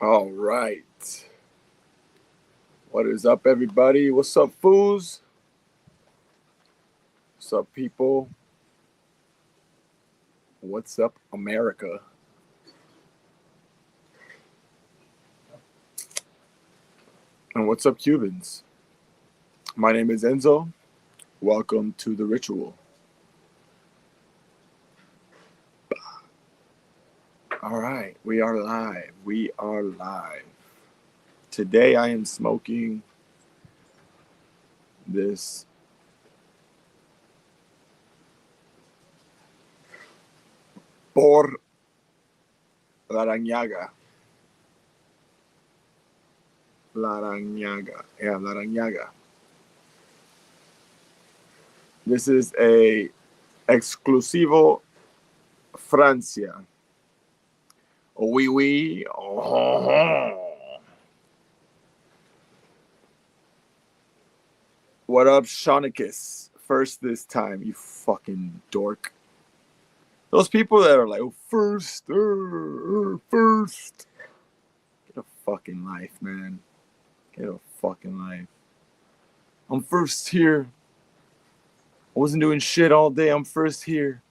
All right. What is up, everybody? What's up, fools? What's up, people? What's up, America? And what's up, Cubans? My name is Enzo. Welcome to the Rtual. All right, we are live. We are live. Today I am smoking this por Laranjaga. Laranjaga. Yeah, Laranjaga. This is a exclusivo Francia. Oui, oui. Oh. What up, Shaunicus? First this time, you fucking dork. Those people that are like, oh, first. Get a fucking life, man. Get a fucking life. I'm first here. I wasn't doing shit all day. I'm first here.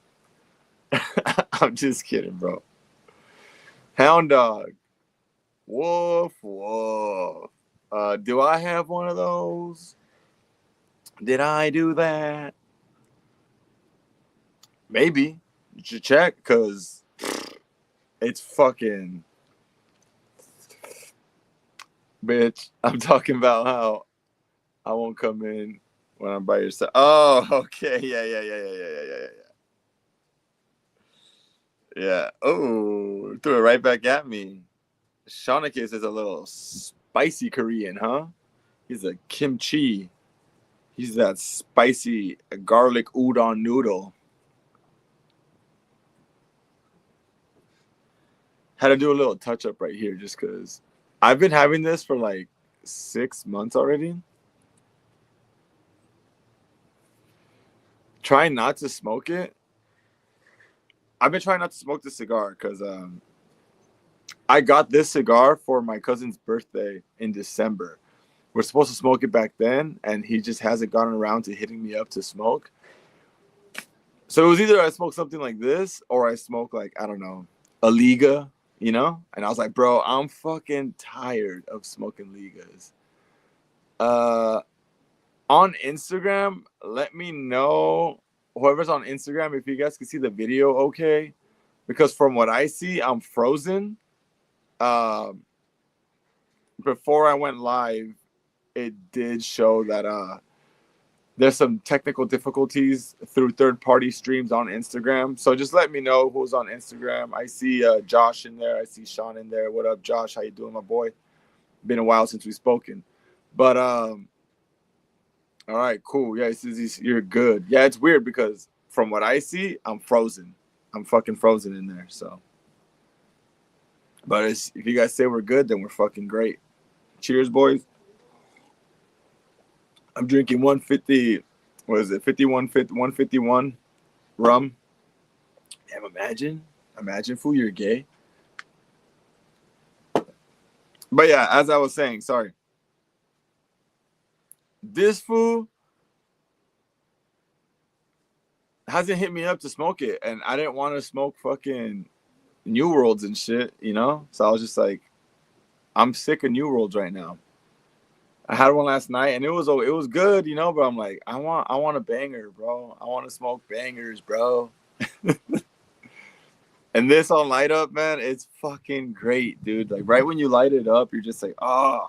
I'm just kidding, bro. Hound dog. Woof, woof. Do I have one of those? Did I do that? Maybe. You should check, because it's fucking... Bitch, I'm talking about how I won't come in when I'm by yourself. Oh, okay. Yeah. Oh, threw it right back at me. Shaunicus is a little spicy Korean, huh? He's a kimchi. He's that spicy garlic udon noodle. Had to do a little touch up right here just because I've been having this for like 6 months already. Trying not to smoke it. I've been trying not to smoke the cigar because I got this cigar for my cousin's birthday in December. We're supposed to smoke it back then, and he just hasn't gotten around to hitting me up to smoke. So it was either I smoke something like this or I smoke like, I don't know, a Liga, you know? And I was like, bro, I'm fucking tired of smoking Ligas. On Instagram, let me know, whoever's on Instagram, if you guys can see the video okay. Because from what I see, I'm frozen. Before I went live, it did show that there's some technical difficulties through third-party streams on Instagram. So just let me know who's on Instagram. I see Josh in there. I see Sean in there. What up, Josh? How you doing, my boy? Been a while since we've spoken. But all right, cool. Yeah, you're good. Yeah, it's weird because from what I see, I'm frozen. I'm fucking frozen in there. So, but if you guys say we're good, then we're fucking great. Cheers, boys. I'm drinking 150. What is it? 151 rum. Damn, imagine, fool, you're gay. But yeah, as I was saying, sorry. This fool hasn't hit me up to smoke it, and I didn't want to smoke fucking New Worlds and shit, you know? So I was just like, I'm sick of New Worlds right now. I had one last night, and it was good, you know. But I'm like, I want a banger, bro. I want to smoke bangers, bro. And this on light up, man, it's fucking great, dude. Like right when you light it up, you're just like, oh,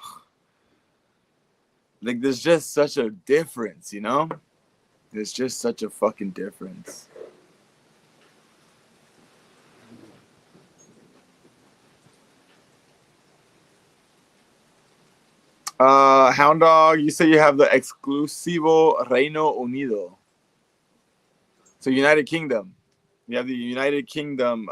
like there's just such a difference, you know. There's just such a fucking difference. Hound Dog, you say you have the exclusivo Reino Unido. So United Kingdom. You have the United Kingdom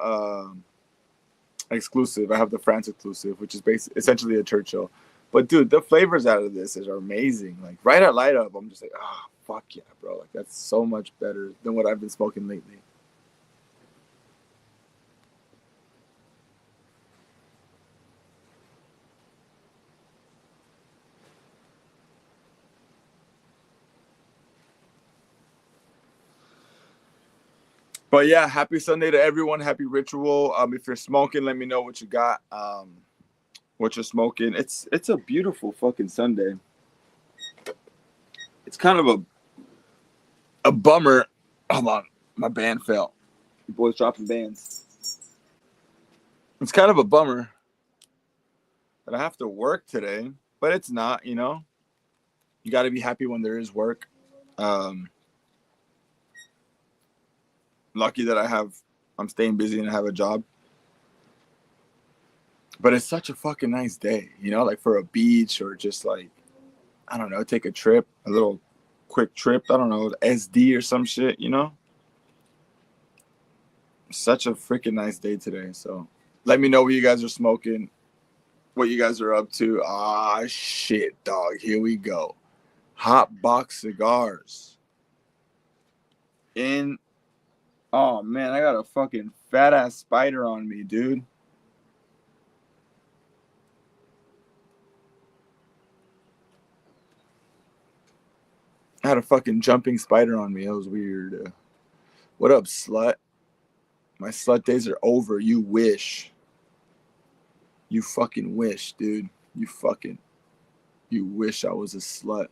exclusive. I have the France exclusive, which is essentially a Churchill. But dude, the flavors out of this are amazing. Like right at light up, I'm just like, oh fuck yeah, bro. Like that's so much better than what I've been smoking lately. But yeah, happy Sunday to everyone. Happy Rtual. If you're smoking, let me know what you got. What you're smoking. It's a beautiful fucking Sunday. It's kind of a bummer. Hold on, my band fell. You boys dropping bands. It's kind of a bummer that I have to work today, but it's not. You know, you got to be happy when there is work. Lucky that I'm staying busy and I have a job. But it's such a fucking nice day, you know, like for a beach or just like, I don't know, take a trip, a little quick trip. I don't know, SD or some shit, you know? Such a freaking nice day today. So let me know what you guys are smoking, what you guys are up to. Ah, shit, dog. Here we go. Hot box cigars. Oh, man, I got a fucking fat ass spider on me, dude. I had a fucking jumping spider on me. That was weird. What up, slut? My slut days are over. You wish. You fucking wish, dude. You wish I was a slut.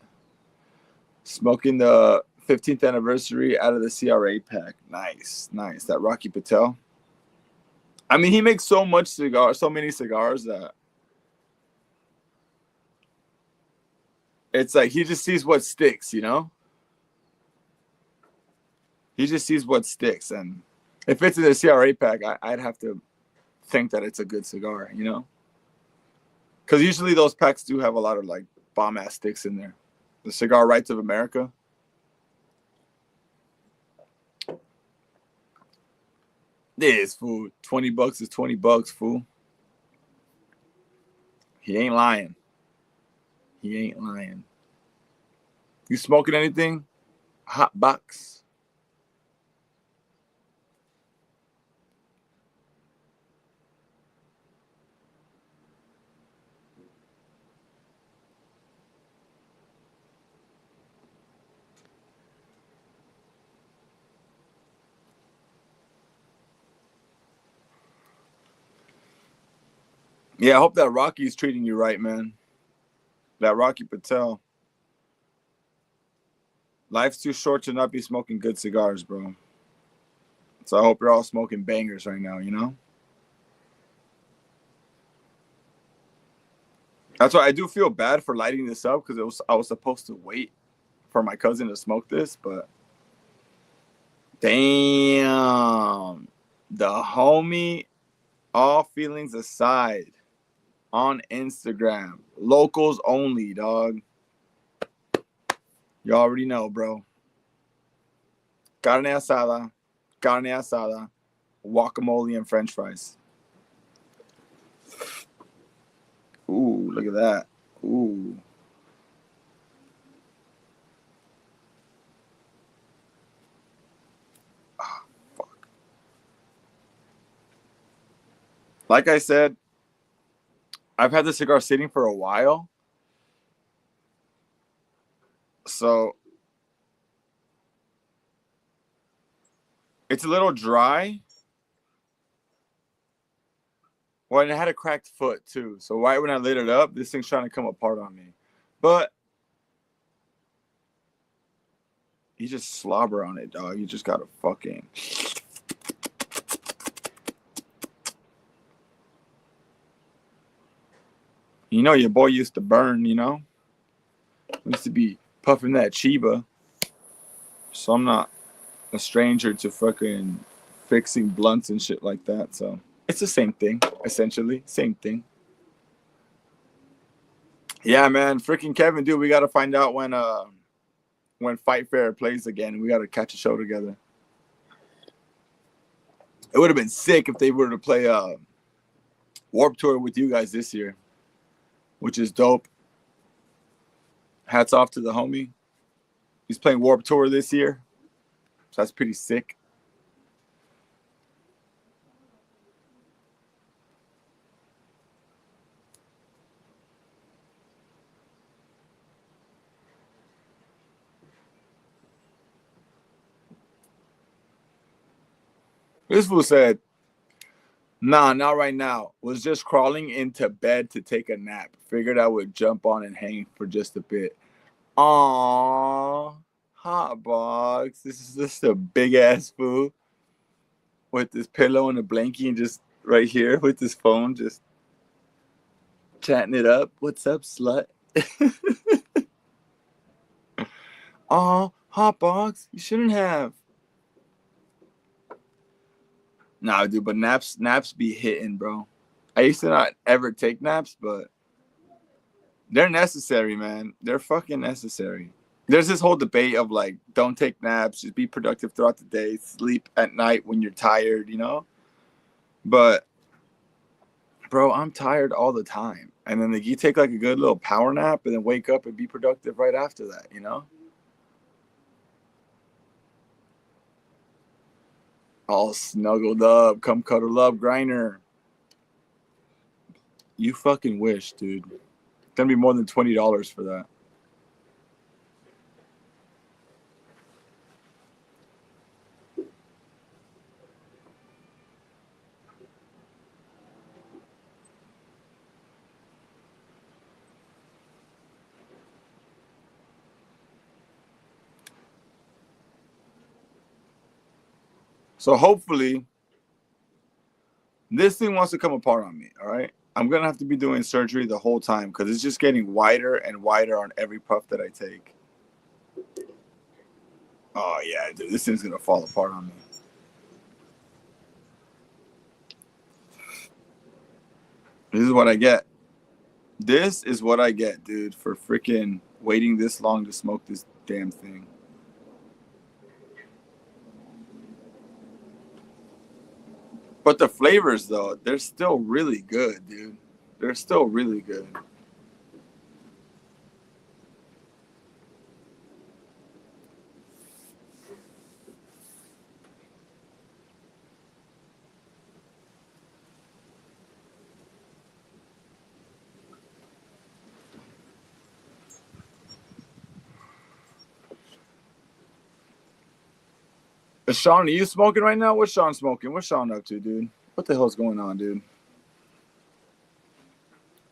Smoking the 15th anniversary out of the CRA pack. Nice, nice. That Rocky Patel. I mean, he makes so many cigars that it's like he just sees what sticks, you know? He just sees what sticks. And if it's in the CRA pack, I'd have to think that it's a good cigar, you know? Because usually those packs do have a lot of like bomb ass sticks in there. The Cigar Rights of America. This fool. $20 is $20, fool. He ain't lying. He ain't lying. You smoking anything? Hot box. Yeah, I hope that Rocky's treating you right, man. That Rocky Patel. Life's too short to not be smoking good cigars, bro. So I hope you're all smoking bangers right now, you know? That's why I do feel bad for lighting this up because I was supposed to wait for my cousin to smoke this, but damn. The homie, all feelings aside, on Instagram. Locals only, dog. You already know, bro. Carne asada, guacamole, and french fries. Ooh, look at that. Ooh. Ah, fuck. Like I said, I've had this cigar sitting for a while. So it's a little dry. Well, and it had a cracked foot too. So right when I lit it up, this thing's trying to come apart on me. But you just slobber on it, dog. You just gotta fucking. You know, your boy used to burn, you know? Used to be puffing that Chiba. So I'm not a stranger to fucking fixing blunts and shit like that. So it's the same thing, essentially. Same thing. Yeah, man. Freaking Kevin, dude, we gotta find out when Fight Fair plays again. We gotta catch a show together. It would have been sick if they were to play Warp Tour with you guys this year, which is dope. Hats off to the homie. He's playing Warp Tour this year, so that's pretty sick. This fool said, nah, not right now. Was just crawling into bed to take a nap. Figured I would jump on and hang for just a bit. Aww. Hot box. This is just a big ass fool with this pillow and a blankie and just right here with his phone just chatting it up. What's up, slut? Aw, hot box. You shouldn't have. Nah, dude, but naps be hitting, bro. I used to not ever take naps, but they're necessary, man. They're fucking necessary. There's this whole debate of like, don't take naps, just be productive throughout the day, sleep at night when you're tired, you know? But, bro, I'm tired all the time. And then like, you take like a good little power nap and then wake up and be productive right after that, you know? All snuggled up, come cuddle up, Griner. You fucking wish, dude. It's gonna be more than $20 for that. So hopefully, this thing wants to come apart on me, all right? I'm gonna have to be doing surgery the whole time because it's just getting wider and wider on every puff that I take. Oh yeah, dude, this thing's gonna fall apart on me. This is what I get. This is what I get, dude, for freaking waiting this long to smoke this damn thing. But the flavors, though, they're still really good, dude. They're still really good. Is Sean, are you smoking right now? What's Sean smoking? What's Sean up to, dude? What the hell's going on, dude?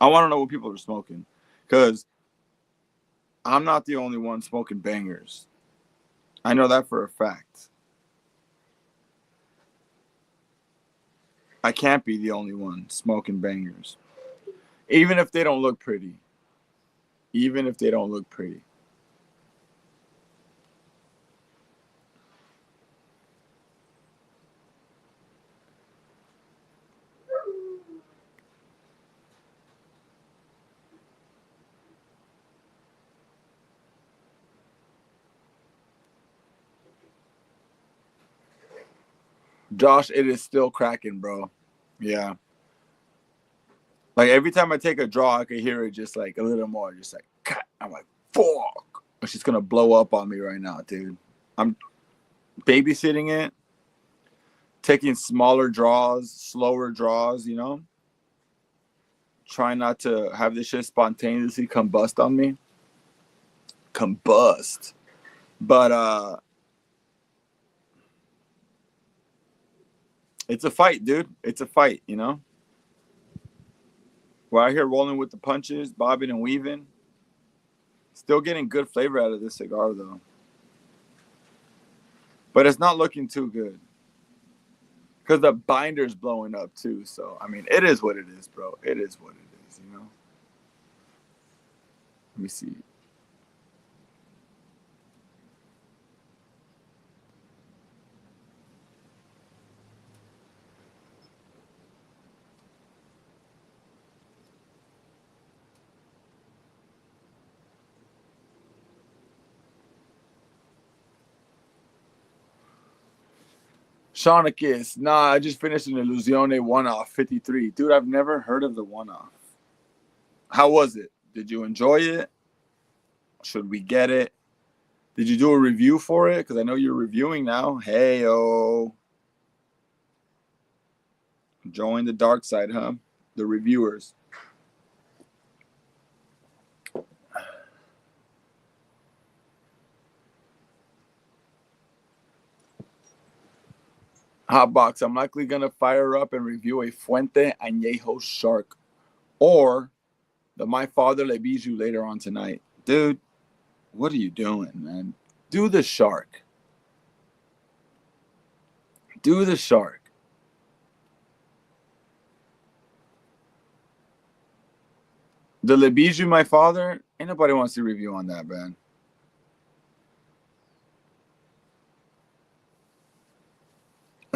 I want to know what people are smoking. Because I'm not the only one smoking bangers. I know that for a fact. I can't be the only one smoking bangers. Even if they don't look pretty. Even if they don't look pretty. Josh, it is still cracking, bro. Yeah. Like every time I take a draw, I can hear it just like a little more, just like, cut. I'm like, fuck. She's gonna blow up on me right now, dude. I'm babysitting it, taking smaller draws, slower draws, you know? Trying not to have this shit spontaneously combust on me. Combust. But it's a fight, dude. It's a fight, you know? We're out here rolling with the punches, bobbing and weaving. Still getting good flavor out of this cigar, though. But it's not looking too good. Because the binder's blowing up, too. So, I mean, it is what it is, bro. It is what it is, you know? Let me see. Shaunicus. Nah, I just finished an Illusione one-off, 53. Dude, I've never heard of the one-off. How was it? Did you enjoy it? Should we get it? Did you do a review for it? Because I know you're reviewing now. Hey-o. Join the dark side, huh? The reviewers. Hotbox, I'm likely gonna fire up and review a Fuente Añejo Shark or the My Father Le Bijou later on tonight. Dude, what are you doing, man? Do the shark. Do the shark. The Le Bijou, My Father, ain't nobody wants to review on that, man.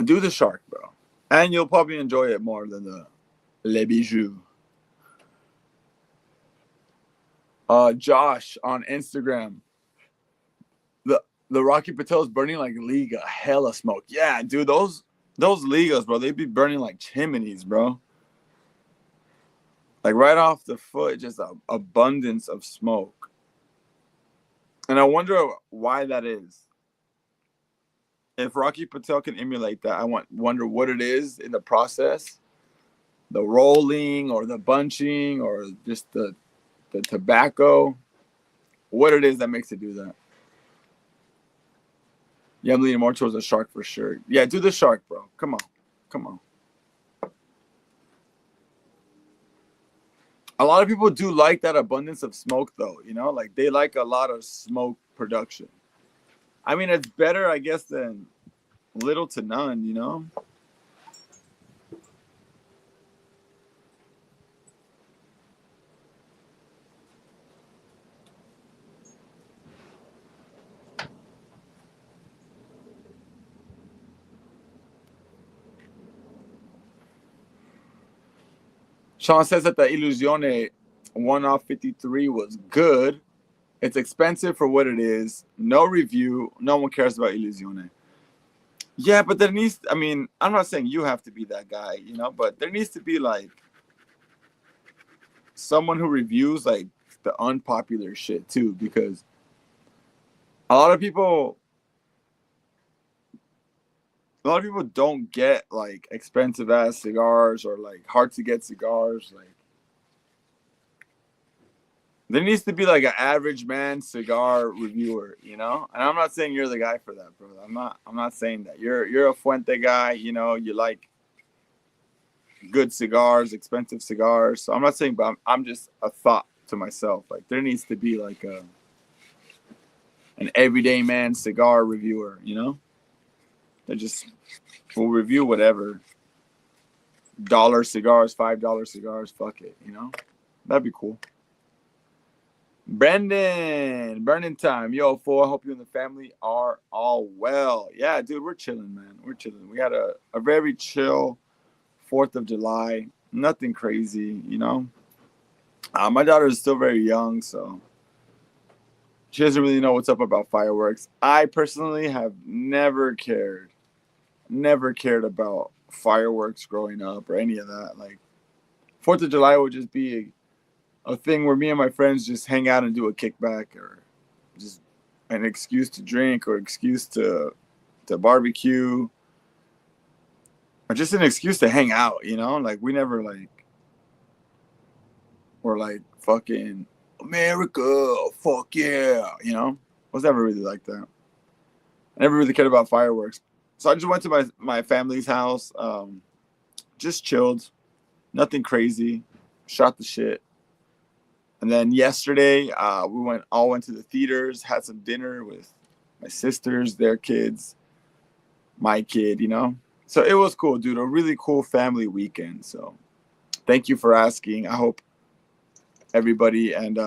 Do the shark, bro. And you'll probably enjoy it more than the Le Bijou. Josh on Instagram. The Rocky Patel's burning like Liga, hella smoke. Yeah, dude, those Ligas, bro, they be burning like chimneys, bro. Like right off the foot, just an abundance of smoke. And I wonder why that is. If Rocky Patel can emulate that, wonder what it is in the process, the rolling or the bunching or just the tobacco, what it is that makes it do that. Yeah, I'm leaning more towards the shark for sure. Yeah, do the shark, bro. Come on. Come on. A lot of people do like that abundance of smoke, though. You know, like they like a lot of smoke production. I mean, it's better, I guess, than little to none, you know? Sean says that the Illusione 1 off 53 was good. It's expensive for what it is. No review. No one cares about Illusione. Yeah, but there needs, I mean, I'm not saying you have to be that guy, you know, but there needs to be like someone who reviews like the unpopular shit too, because a lot of people don't get like expensive ass cigars or like hard to get cigars. Like there needs to be like an average man cigar reviewer, you know? And I'm not saying you're the guy for that, bro. I'm not saying that. You're a Fuente guy, you know, you like good cigars, expensive cigars. So I'm not saying, but I'm just a thought to myself. Like there needs to be like an everyday man cigar reviewer, you know? That just will review whatever. Dollar cigars, $5 cigars, fuck it, you know? That'd be cool. Brendan, burning time. Yo, fool, I hope you and the family are all well. Yeah, dude, we're chilling, man. We're chilling. We had a very chill 4th of July. Nothing crazy, you know? My daughter is still very young, so she doesn't really know what's up about fireworks. I personally have never cared about fireworks growing up or any of that. Like, 4th of July would just be a thing where me and my friends just hang out and do a kickback or just an excuse to drink or excuse to barbecue or just an excuse to hang out, you know? Like we never like were like fucking America, fuck yeah, you know? I was never really like that. I never really cared about fireworks. So I just went to my family's house, just chilled, nothing crazy, shot the shit. And then yesterday, we all went to the theaters, had some dinner with my sisters, their kids, my kid, you know? So it was cool, dude. A really cool family weekend. So thank you for asking. I hope everybody and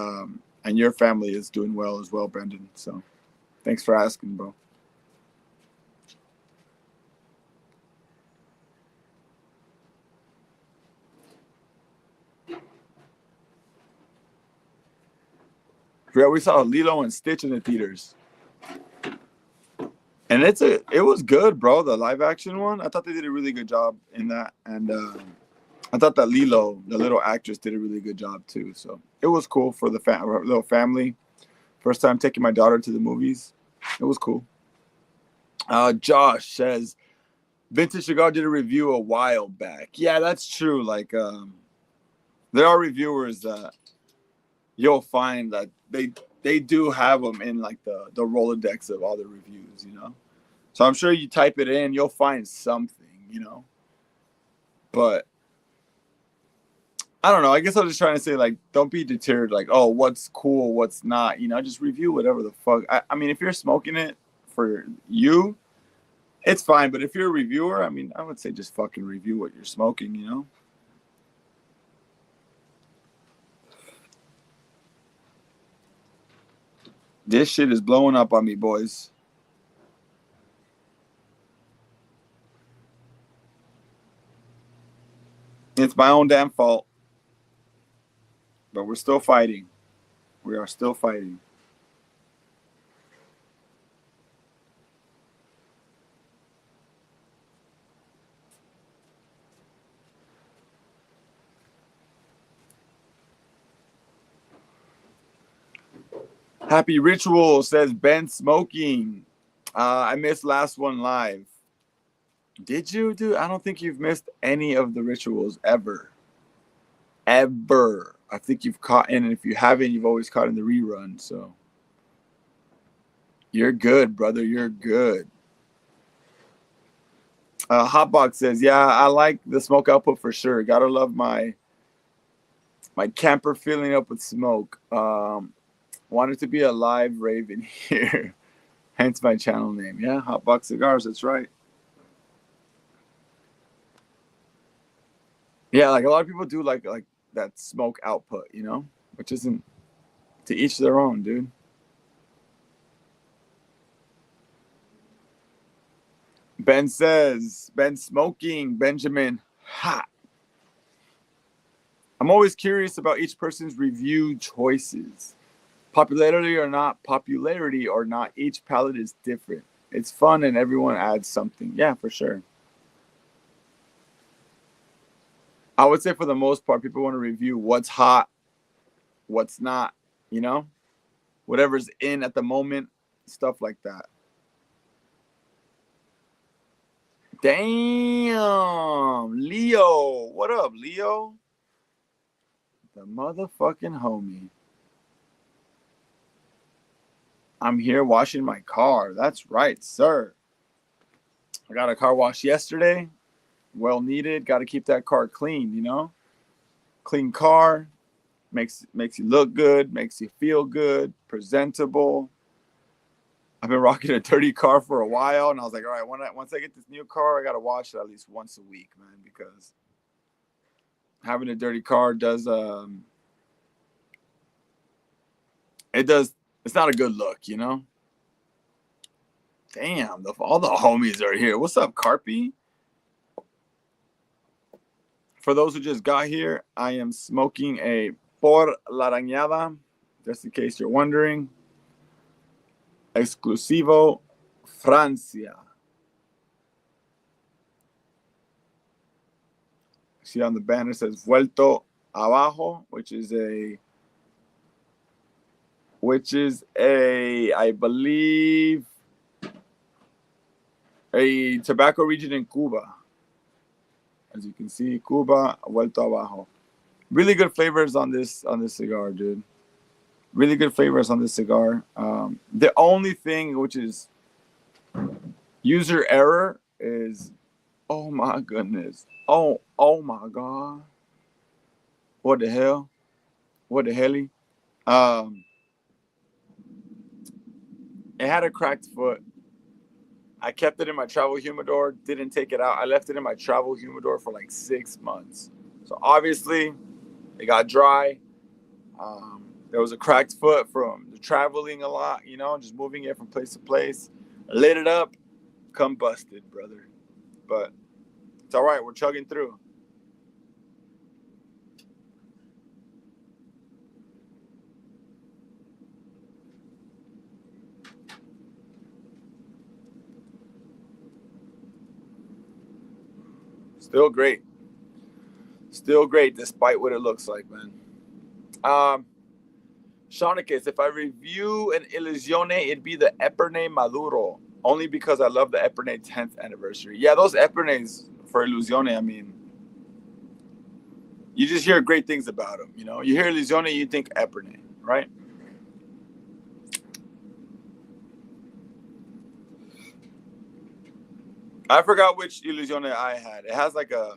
your family is doing well as well, Brendan. So thanks for asking, bro. Yeah, we saw Lilo and Stitch in the theaters. And it was good, bro. The live action one, I thought they did a really good job in that, and I thought that Lilo, the little actress, did a really good job too. So it was cool for the little family. First time taking my daughter to the movies, it was cool. Josh says, Vintage Cigar did a review a while back. Yeah, that's true. Like there are reviewers that you'll find that they do have them in like the Rolodex of all the reviews, you know. So I'm sure you type it in, you'll find something, you know. But I don't know. I guess I was just trying to say, like, don't be deterred. Like, oh, what's cool, what's not. You know, just review whatever the fuck. I mean, if you're smoking it for you, it's fine. But if you're a reviewer, I mean, I would say just fucking review what you're smoking, you know? This shit is blowing up on me, boys. It's my own damn fault. But we're still fighting. We are still fighting. Happy Rtual says Ben smoking. I missed last one live. Did you, dude? I don't think you've missed any of the rituals ever. Ever. I think you've caught in, and if you haven't, you've always caught in the rerun. So you're good, brother. You're good. Hotbox says, yeah, I like the smoke output for sure. Gotta love my camper filling up with smoke. Wanted to be a live raven here. Hence my channel name. Yeah, Hotbox Cigars. That's right. Yeah, like a lot of people do like that smoke output, you know, which isn't, to each their own, dude. Ben says, Ben smoking, Benjamin hot. I'm always curious about each person's review choices. Popularity or not, each palette is different. It's fun and everyone adds something. Yeah, for sure. I would say for the most part, people want to review what's hot, what's not, you know, whatever's in at the moment, stuff like that. Damn, Leo. What up, Leo? The motherfucking homie. I'm here washing my car. That's right, sir. I got a car wash yesterday. Well needed. Got to keep that car clean, you know? Clean car makes you look good, makes you feel good, presentable. I've been rocking a dirty car for a while, and I was like, all right, once I get this new car, I got to wash it at least once a week, man, because having a dirty car does it's not a good look, you know? Damn, all the homies are here. What's up, Carpy? For those who just got here, I am smoking a Por la Rañada, just in case you're wondering. Exclusivo Francia. See on the banner says Vuelto Abajo, which is I believe, a tobacco region in Cuba. As you can see, Cuba, Vuelto Abajo. Really good flavors on this cigar, dude. Really good flavors on this cigar. The only thing which is user error is, oh my goodness. Oh my God. What the hell? What the helly? It had a cracked foot. I kept it in my travel humidor, didn't take it out. I left it in my travel humidor for like 6 months. So obviously, it got dry. There was a cracked foot from the traveling a lot, you know, just moving it from place to place. I lit it up, combusted, brother. But it's all right. We're chugging through. Still great. Still great despite what it looks like, man. Shaunicus, if I review an Illusione, it'd be the Epernay Maduro. Only because I love the Epernay 10th anniversary. Yeah, those Epernays for Illusione, I mean, you just hear great things about them, you know? You hear Illusione, you think Epernay, right? I forgot which Illusione I had. It has like a,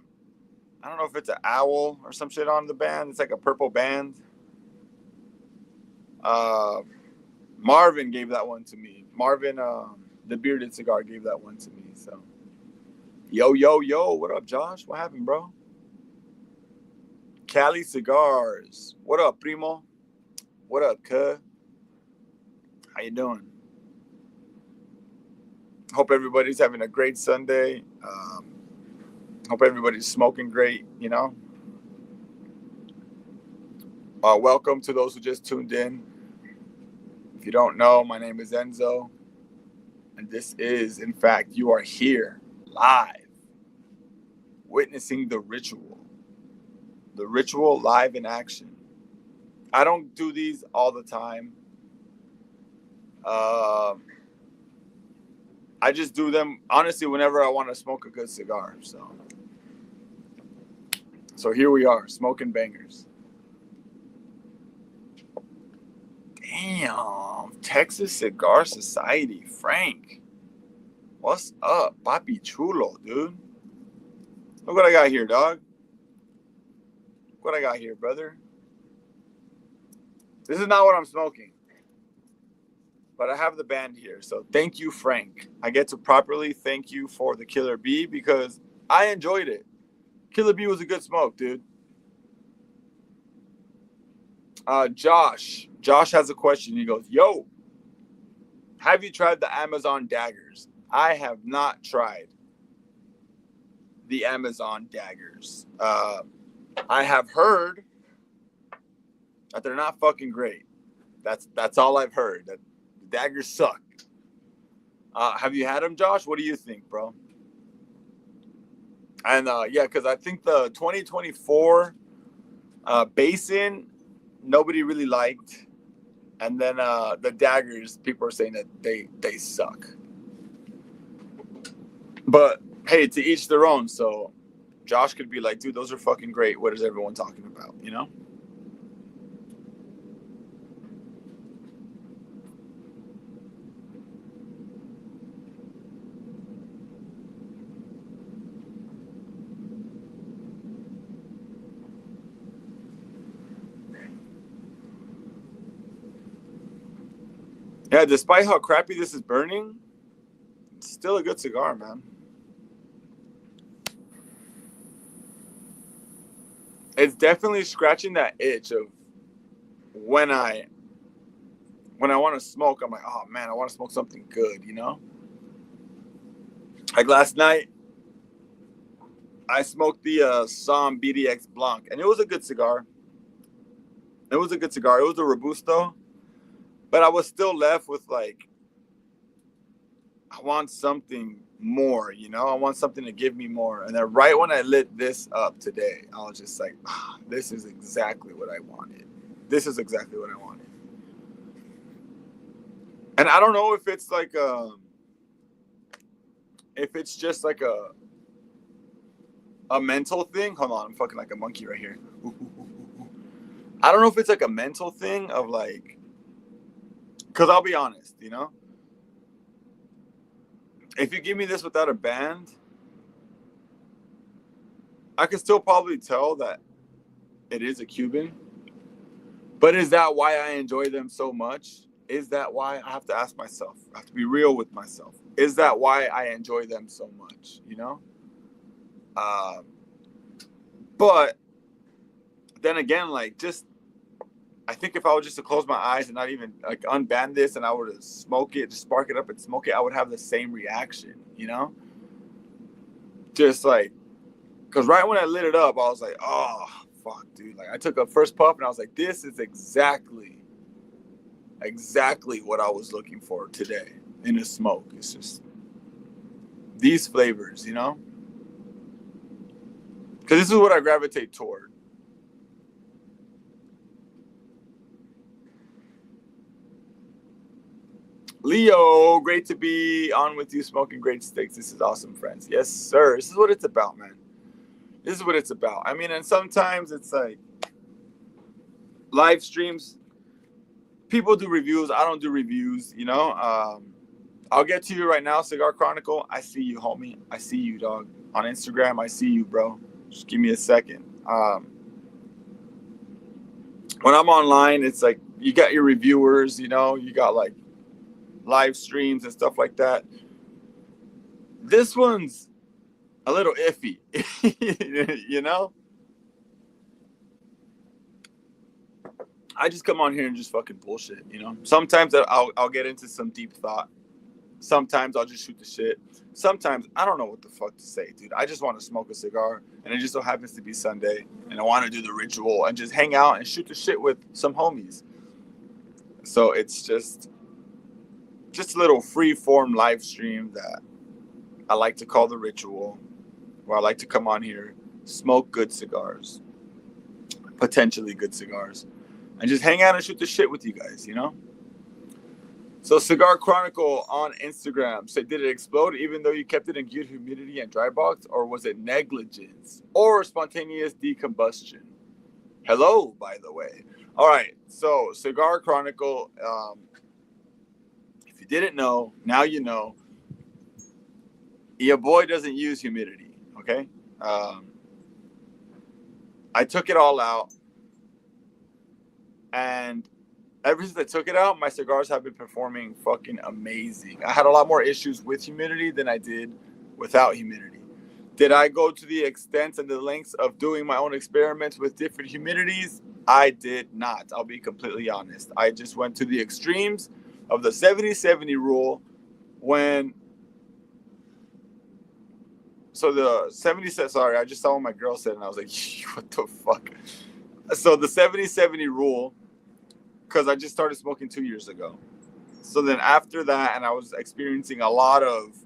I don't know if it's an owl or some shit on the band. It's like a purple band. Marvin gave that one to me. Marvin, the bearded cigar, gave that one to me. So, yo, what up, Josh? What happened, bro? Cali Cigars. What up, primo? What up, cuz? How you doing? Hope everybody's having a great Sunday. Hope everybody's smoking great, you know. Welcome to those who just tuned in. If you don't know, my name is Enzo. And this is, in fact, you are here live, witnessing the ritual. The ritual live in action. I don't do these all the time. I just do them, honestly, whenever I want to smoke a good cigar. So here we are, smoking bangers. Damn, Texas Cigar Society, Frank. What's up, Papi Chulo, dude? Look what I got here, dog. Look what I got here, brother. This is not what I'm smoking, but I have the band here. So thank you, Frank. I get to properly thank you for the Killer Bee because I enjoyed it. Killer Bee was a good smoke, dude. Josh has a question. He goes, yo, have you tried the Amazon daggers? I have not tried the Amazon daggers. I have heard that they're not fucking great. That's all I've heard. That the daggers suck. Have you had them, Josh? What do you think, bro? And yeah, because I think the 2024 Basin, nobody really liked. And then the daggers, people are saying that they suck. But hey, to each their own. So Josh could be like, dude, those are fucking great. What is everyone talking about? You know? Yeah, despite how crappy this is burning, it's still a good cigar, man. It's definitely scratching that itch of when I want to smoke, I'm like, oh man, I want to smoke something good, you know? Like last night, I smoked the Som BDX Blanc, and it was a good cigar. It was a Robusto, but I was still left with like, I want something more, you know? I want something to give me more. And then right when I lit this up today, I was just like, this is exactly what I wanted. This is exactly what I wanted. And I don't know if it's like if it's just like a mental thing. Hold on, I'm fucking like a monkey right here. I don't know if it's like a mental thing of like, because I'll be honest, you know? If you give me this without a band, I can still probably tell that it is a Cuban. But is that why I enjoy them so much? Is that why? I have to ask myself. I have to be real with myself. Is that why I enjoy them so much? You know? But then again, like, just, I think if I was just to close my eyes and not even like unband this and I were to smoke it, just spark it up and smoke it, I would have the same reaction, you know? Just like, because right when I lit it up, I was like, oh, fuck, dude. Like, I took a first puff and I was like, this is exactly what I was looking for today in a smoke. It's just these flavors, you know? Because this is what I gravitate toward. Leo, great to be on with you, smoking great sticks. This is awesome, friends. Yes, sir. This is what it's about, man. This is what it's about. I mean, and sometimes it's like live streams. People do reviews. I don't do reviews, you know. I'll get to you right now, Cigar Chronicle. I see you, homie. I see you, dog. On Instagram, I see you, bro. Just give me a second. When I'm online, it's like you got your reviewers, you know, you got like live streams and stuff like that. This one's a little iffy, you know? I just come on here and just fucking bullshit, you know? Sometimes I'll get into some deep thought. Sometimes I'll just shoot the shit. Sometimes I don't know what the fuck to say, dude. I just want to smoke a cigar, and it just so happens to be Sunday, and I want to do the ritual and just hang out and shoot the shit with some homies. So it's just a little free-form live stream that I like to call the ritual, where I like to come on here, smoke good cigars, potentially good cigars, and just hang out and shoot the shit with you guys, you know? So Cigar Chronicle on Instagram said, did it explode even though you kept it in good humidity and dry box, or was it negligence or spontaneous decombustion? Hello, by the way. All right, so Cigar Chronicle, if you didn't know, now you know. Your boy doesn't use humidity, okay? I took it all out, and ever since I took it out, my cigars have been performing fucking amazing. I had a lot more issues with humidity than I did without humidity. Did I go to the extent and the lengths of doing my own experiments with different humidities? I did not. I'll be completely honest. I just went to the extremes of the 70-70 rule when... So the 70, sorry, I just saw what my girl said, and I was like, what the fuck? So the 70-70 rule, because I just started smoking 2 years ago. So then after that, and I was experiencing a lot of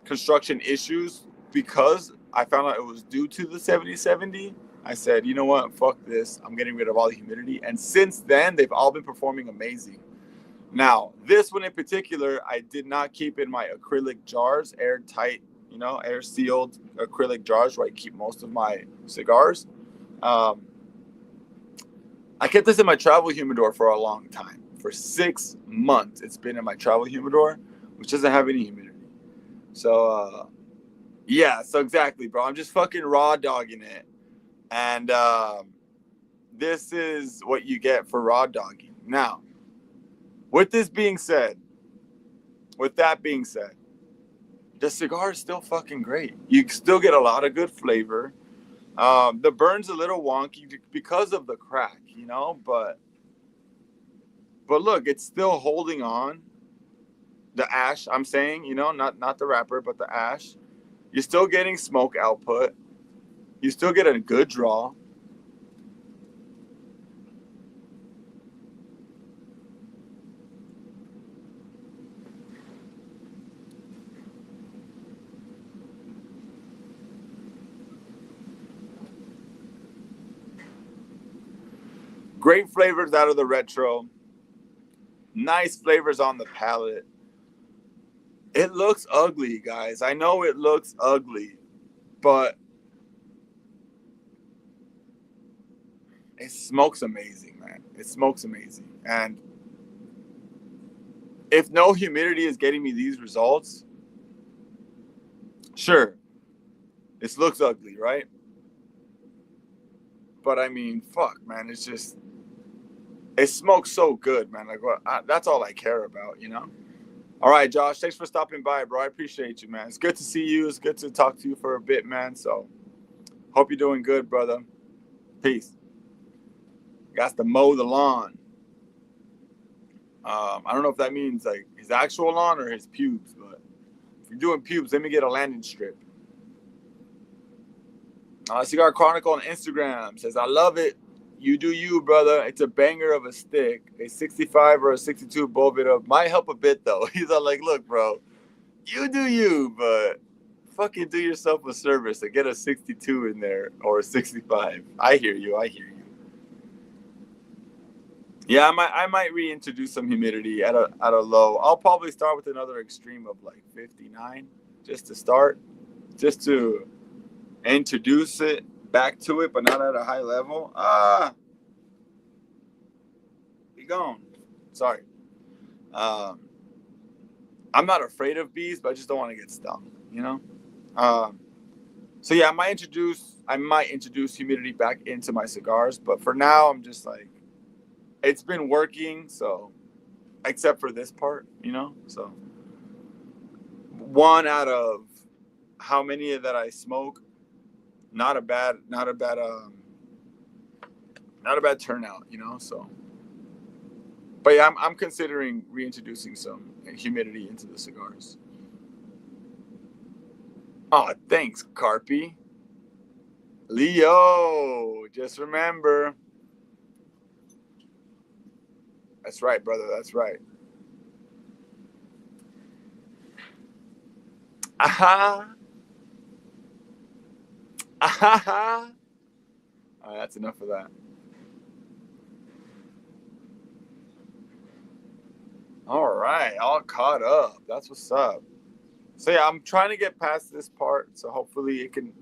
construction issues because I found out it was due to the 70-70. I said, you know what? Fuck this. I'm getting rid of all the humidity. And since then, they've all been performing amazing. Now, this one in particular, I did not keep in my acrylic jars, airtight, you know, air sealed acrylic jars where I keep most of my cigars. I kept this in my travel humidor for a long time. For 6 months, it's been in my travel humidor, which doesn't have any humidity. So, yeah, so exactly, bro. I'm just fucking raw dogging it. And this is what you get for raw dogging. Now, with that being said, the cigar is still fucking great. You still get a lot of good flavor. The burn's a little wonky because of the crack, you know, but look, it's still holding on. The ash, I'm saying, you know, not the wrapper, but the ash. You're still getting smoke output. You still get a good draw. Great flavors out of the retro. Nice flavors on the palate. It looks ugly, guys. I know it looks ugly, but it smokes amazing, man. It smokes amazing. And if no humidity is getting me these results, sure, this looks ugly, right? But I mean, fuck, man. It's just, it smokes so good, man. Like, that's all I care about, you know? All right, Josh, thanks for stopping by, bro. I appreciate you, man. It's good to see you. It's good to talk to you for a bit, man. So hope you're doing good, brother. Peace. Got to mow the lawn. I don't know if that means like his actual lawn or his pubes, but if you're doing pubes, let me get a landing strip. Cigar Chronicle on Instagram says, I love it. You do you, brother. It's a banger of a stick. A 65 or a 62 Bovita might help a bit, though. He's all like, look, bro, you do you, but fucking do yourself a service and get a 62 in there or a 65. I hear you. Yeah, I might reintroduce some humidity at a low. I'll probably start with another extreme of like 59 just to start, just to introduce it back to it, but not at a high level. Be gone. Sorry. I'm not afraid of bees, but I just don't want to get stung, you know? So yeah, I might introduce humidity back into my cigars, but for now I'm just like, it's been working, so except for this part, you know? So one out of how many that I smoke, not a bad turnout, you know? So but yeah, I'm considering reintroducing some humidity into the cigars. Oh, thanks, Carpy. Leo, just remember. That's right, brother. That's right. Aha. Aha. All right, that's enough of that. All right, all caught up. That's what's up. So yeah, I'm trying to get past this part, so hopefully it can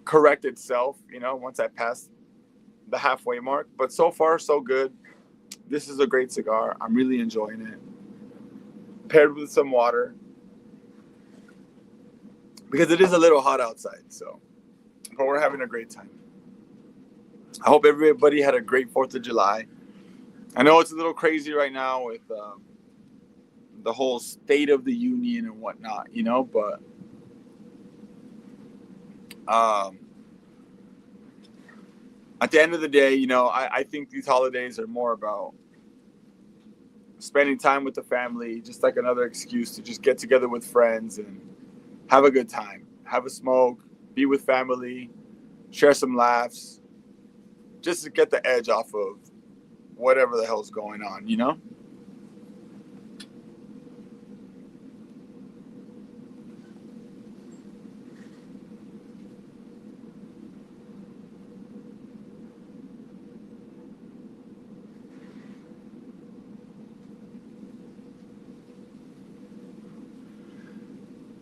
correct itself, you know, once I pass the halfway mark. But so far, so good. This is a great cigar. I'm really enjoying it. Paired with some water, because it is a little hot outside. So, but we're having a great time. I hope everybody had a great 4th of July. I know it's a little crazy right now with the whole State of the Union and whatnot, you know, but at the end of the day, you know, I think these holidays are more about spending time with the family, just like another excuse to just get together with friends and have a good time, have a smoke, be with family, share some laughs, just to get the edge off of whatever the hell's going on, you know?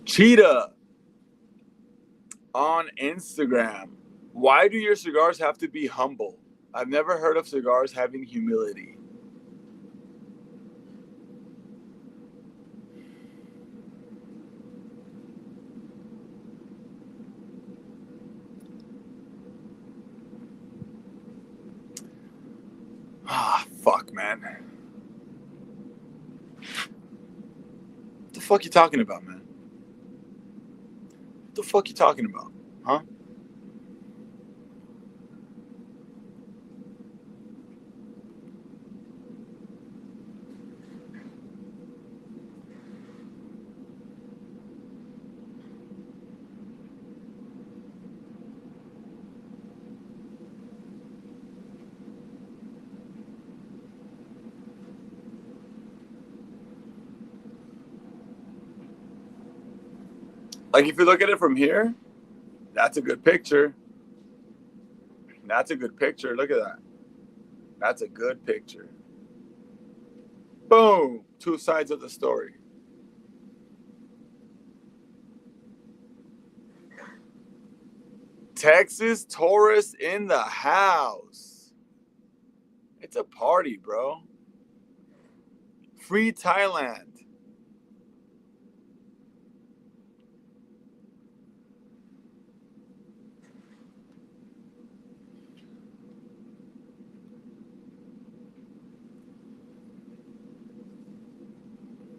Cheetah on Instagram. Why do your cigars have to be humble? I've never heard of cigars having humility. Ah, fuck, man. What the fuck you talking about, man? What the fuck you talking about? Huh? Like, if you look at it from here, that's a good picture. That's a good picture. Look at that. That's a good picture. Boom. Two sides of the story. Texas Taurus in the house. It's a party, bro. Free Thailand.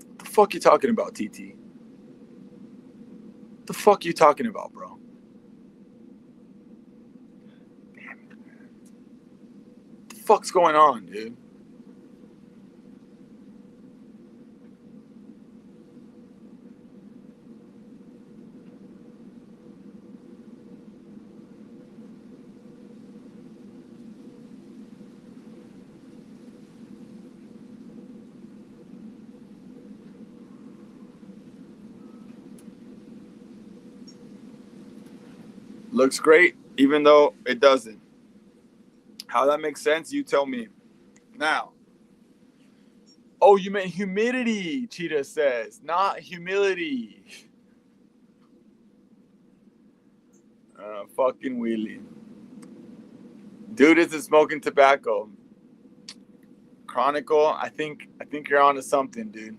What the fuck you talking about, TT? What the fuck you talking about, bro? Damn it, man. What the fuck's going on, dude? Looks great, even though it doesn't. How that makes sense, you tell me. Now, oh, you meant humidity, Cheetah says, not humility. Fucking wheelie. Dude isn't smoking tobacco. Chronicle, I think you're onto something, dude.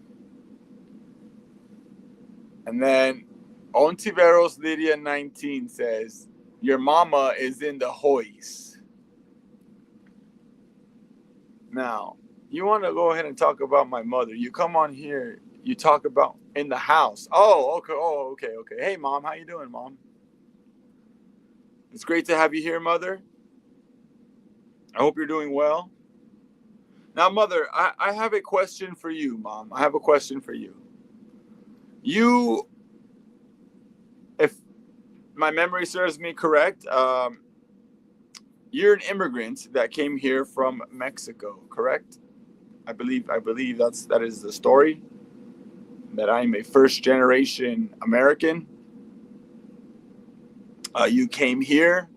And then Ontiveros Lydia 19 says, your mama is in the hoist. Now, you want to go ahead and talk about my mother. You come on here, you talk about in the house. Oh, okay. Hey, Mom, how you doing, Mom? It's great to have you here, Mother. I hope you're doing well. Now, Mother, I have a question for you, Mom. I have a question for you. You, if my memory serves me correct, you're an immigrant that came here from Mexico, correct? I believe that is the story. That I'm a first-generation American. You came here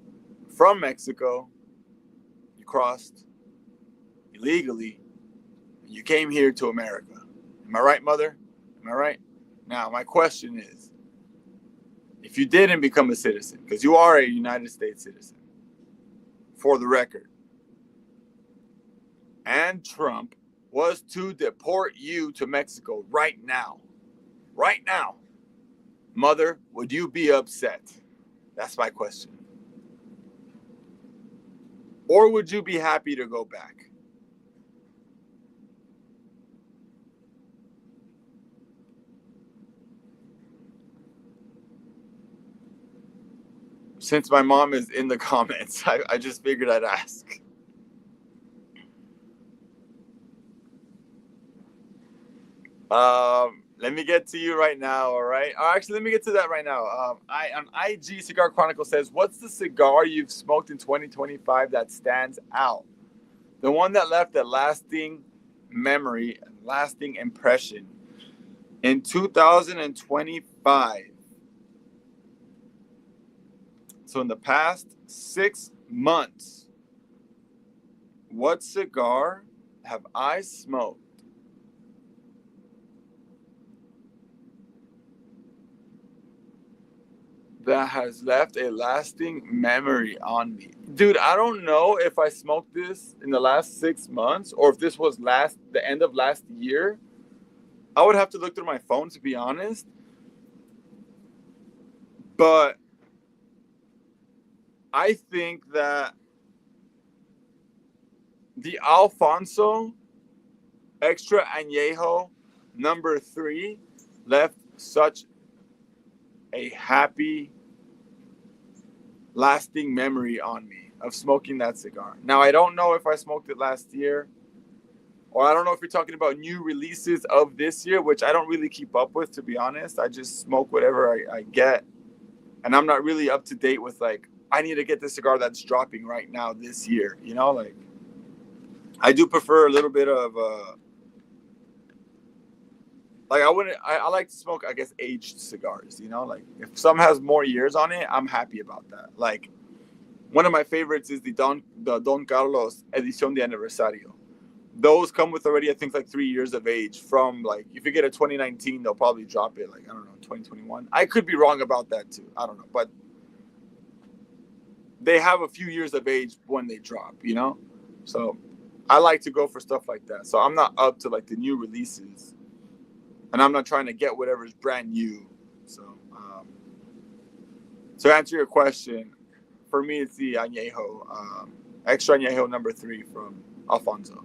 from Mexico. You crossed illegally. You came here to America. Am I right, Mother? Am I right? Now, my question is, if you didn't become a citizen, because you are a United States citizen, for the record, and Trump was to deport you to Mexico right now, Mother, would you be upset? That's my question. Or would you be happy to go back? Since my mom is in the comments, I just figured I'd ask. Let me get to you right now, all right? Actually, let me get to that right now. On IG, Cigar Chronicle says, what's the cigar you've smoked in 2025 that stands out? The one that left a lasting memory, lasting impression. In 2025, so in the past 6 months, what cigar have I smoked that has left a lasting memory on me? Dude, I don't know if I smoked this in the last 6 months or if this was the end of last year. I would have to look through my phone, to be honest. But I think that the Alfonso Extra Añejo number 3 left such a happy, lasting memory on me of smoking that cigar. Now, I don't know if I smoked it last year, or I don't know if you're talking about new releases of this year, which I don't really keep up with, to be honest. I just smoke whatever I get, and I'm not really up to date with, like, I need to get the cigar that's dropping right now this year, you know? Like, I do prefer a little bit of like I like to smoke, I guess, aged cigars, you know? Like, if some has more years on it, I'm happy about that. Like, one of my favorites is the Don Carlos Edición de Aniversario. Those come with already, I think, like 3 years of age from, like, if you get a 2019, they'll probably drop it, like, I don't know, 2021. I could be wrong about that too. I don't know. But they have a few years of age when they drop, you know? So I like to go for stuff like that. So I'm not up to, like, the new releases. And I'm not trying to get whatever's brand new. So to answer your question, for me, it's the Añejo, Extra Añejo number 3 from Alfonso.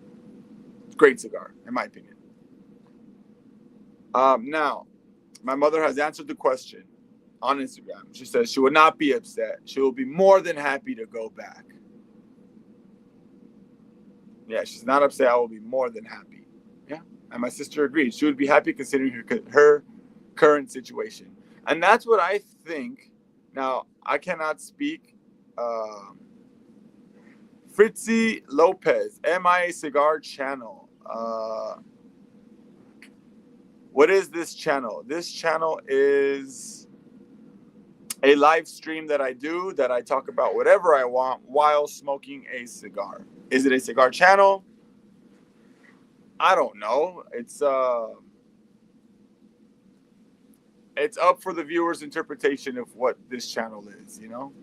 Great cigar, in my opinion. Now, my mother has answered the question on Instagram. She says she would not be upset. She will be more than happy to go back. Yeah, she's not upset. I will be more than happy. Yeah, and my sister agreed. She would be happy considering her current situation. And that's what I think. Now, I cannot speak. Fritzy Lopez, MIA Cigar Channel. What is this channel? This channel is a live stream that I do that I talk about whatever I want while smoking a cigar. Is it a cigar channel? I don't know. It's up for the viewer's interpretation of what this channel is, you know?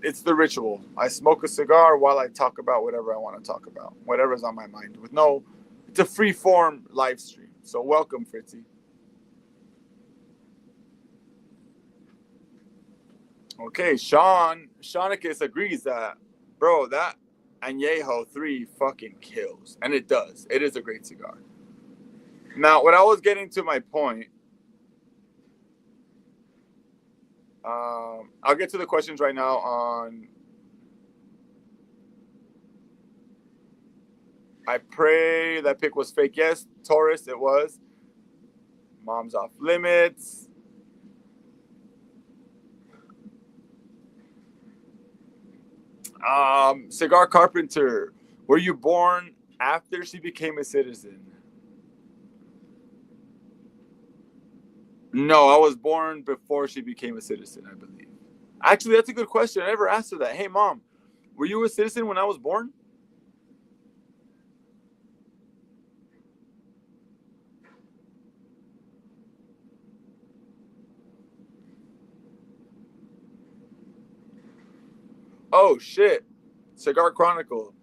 It's the ritual. I smoke a cigar while I talk about whatever I want to talk about, whatever's on my mind, with no It's a free form live stream. So welcome, Fritzy. Okay, Shaunicus agrees that, bro, that Añejo 3 fucking kills. And it does. It is a great cigar. Now, when I was getting to my point, I'll get to the questions right now on... I pray that pick was fake. Yes, Taurus, it was. Mom's off limits. Cigar Carpenter, were you born after she became a citizen? No, I was born before she became a citizen, I believe. Actually, that's a good question. I never asked her that. Hey, Mom, were you a citizen when I was born? Oh, shit. Cigar Chronicle.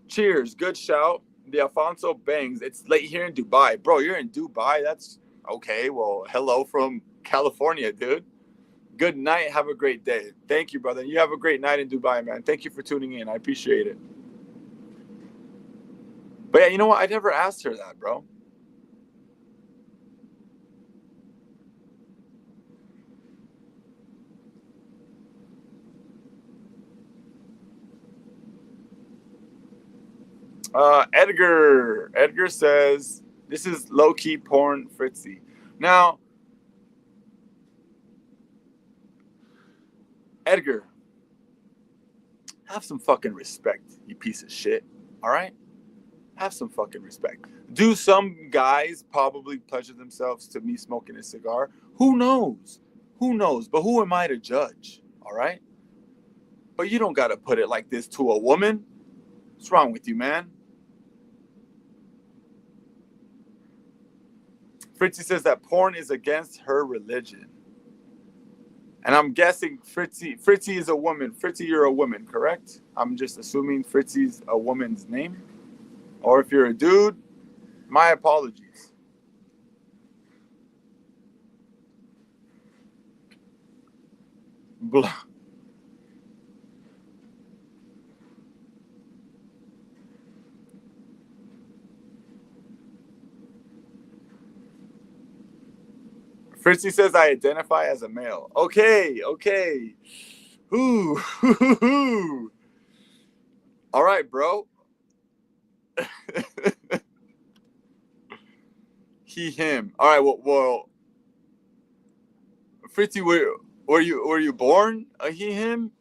Cheers. Good shout. The Alfonso bangs. It's late here in Dubai. Bro, you're in Dubai? That's okay. Well, hello from California, dude. Good night. Have a great day. Thank you, brother. You have a great night in Dubai, man. Thank you for tuning in. I appreciate it. But yeah, you know what? I never asked her that, bro. Edgar says, this is low-key porn Fritzy. Now, Edgar, have some fucking respect, you piece of shit. All right? Have some fucking respect. Do some guys probably pleasure themselves to me smoking a cigar? Who knows? Who knows? But who am I to judge? All right? But you don't got to put it like this to a woman. What's wrong with you, man? Fritzy says that porn is against her religion. And I'm guessing Fritzy is a woman. Fritzy, you're a woman, correct? I'm just assuming Fritzy's a woman's name. Or if you're a dude, my apologies. Blah. Fritzy says I identify as a male. Okay. Ooh. All right, bro. He, him. All right. Well, Fritzy, were you born a he, him?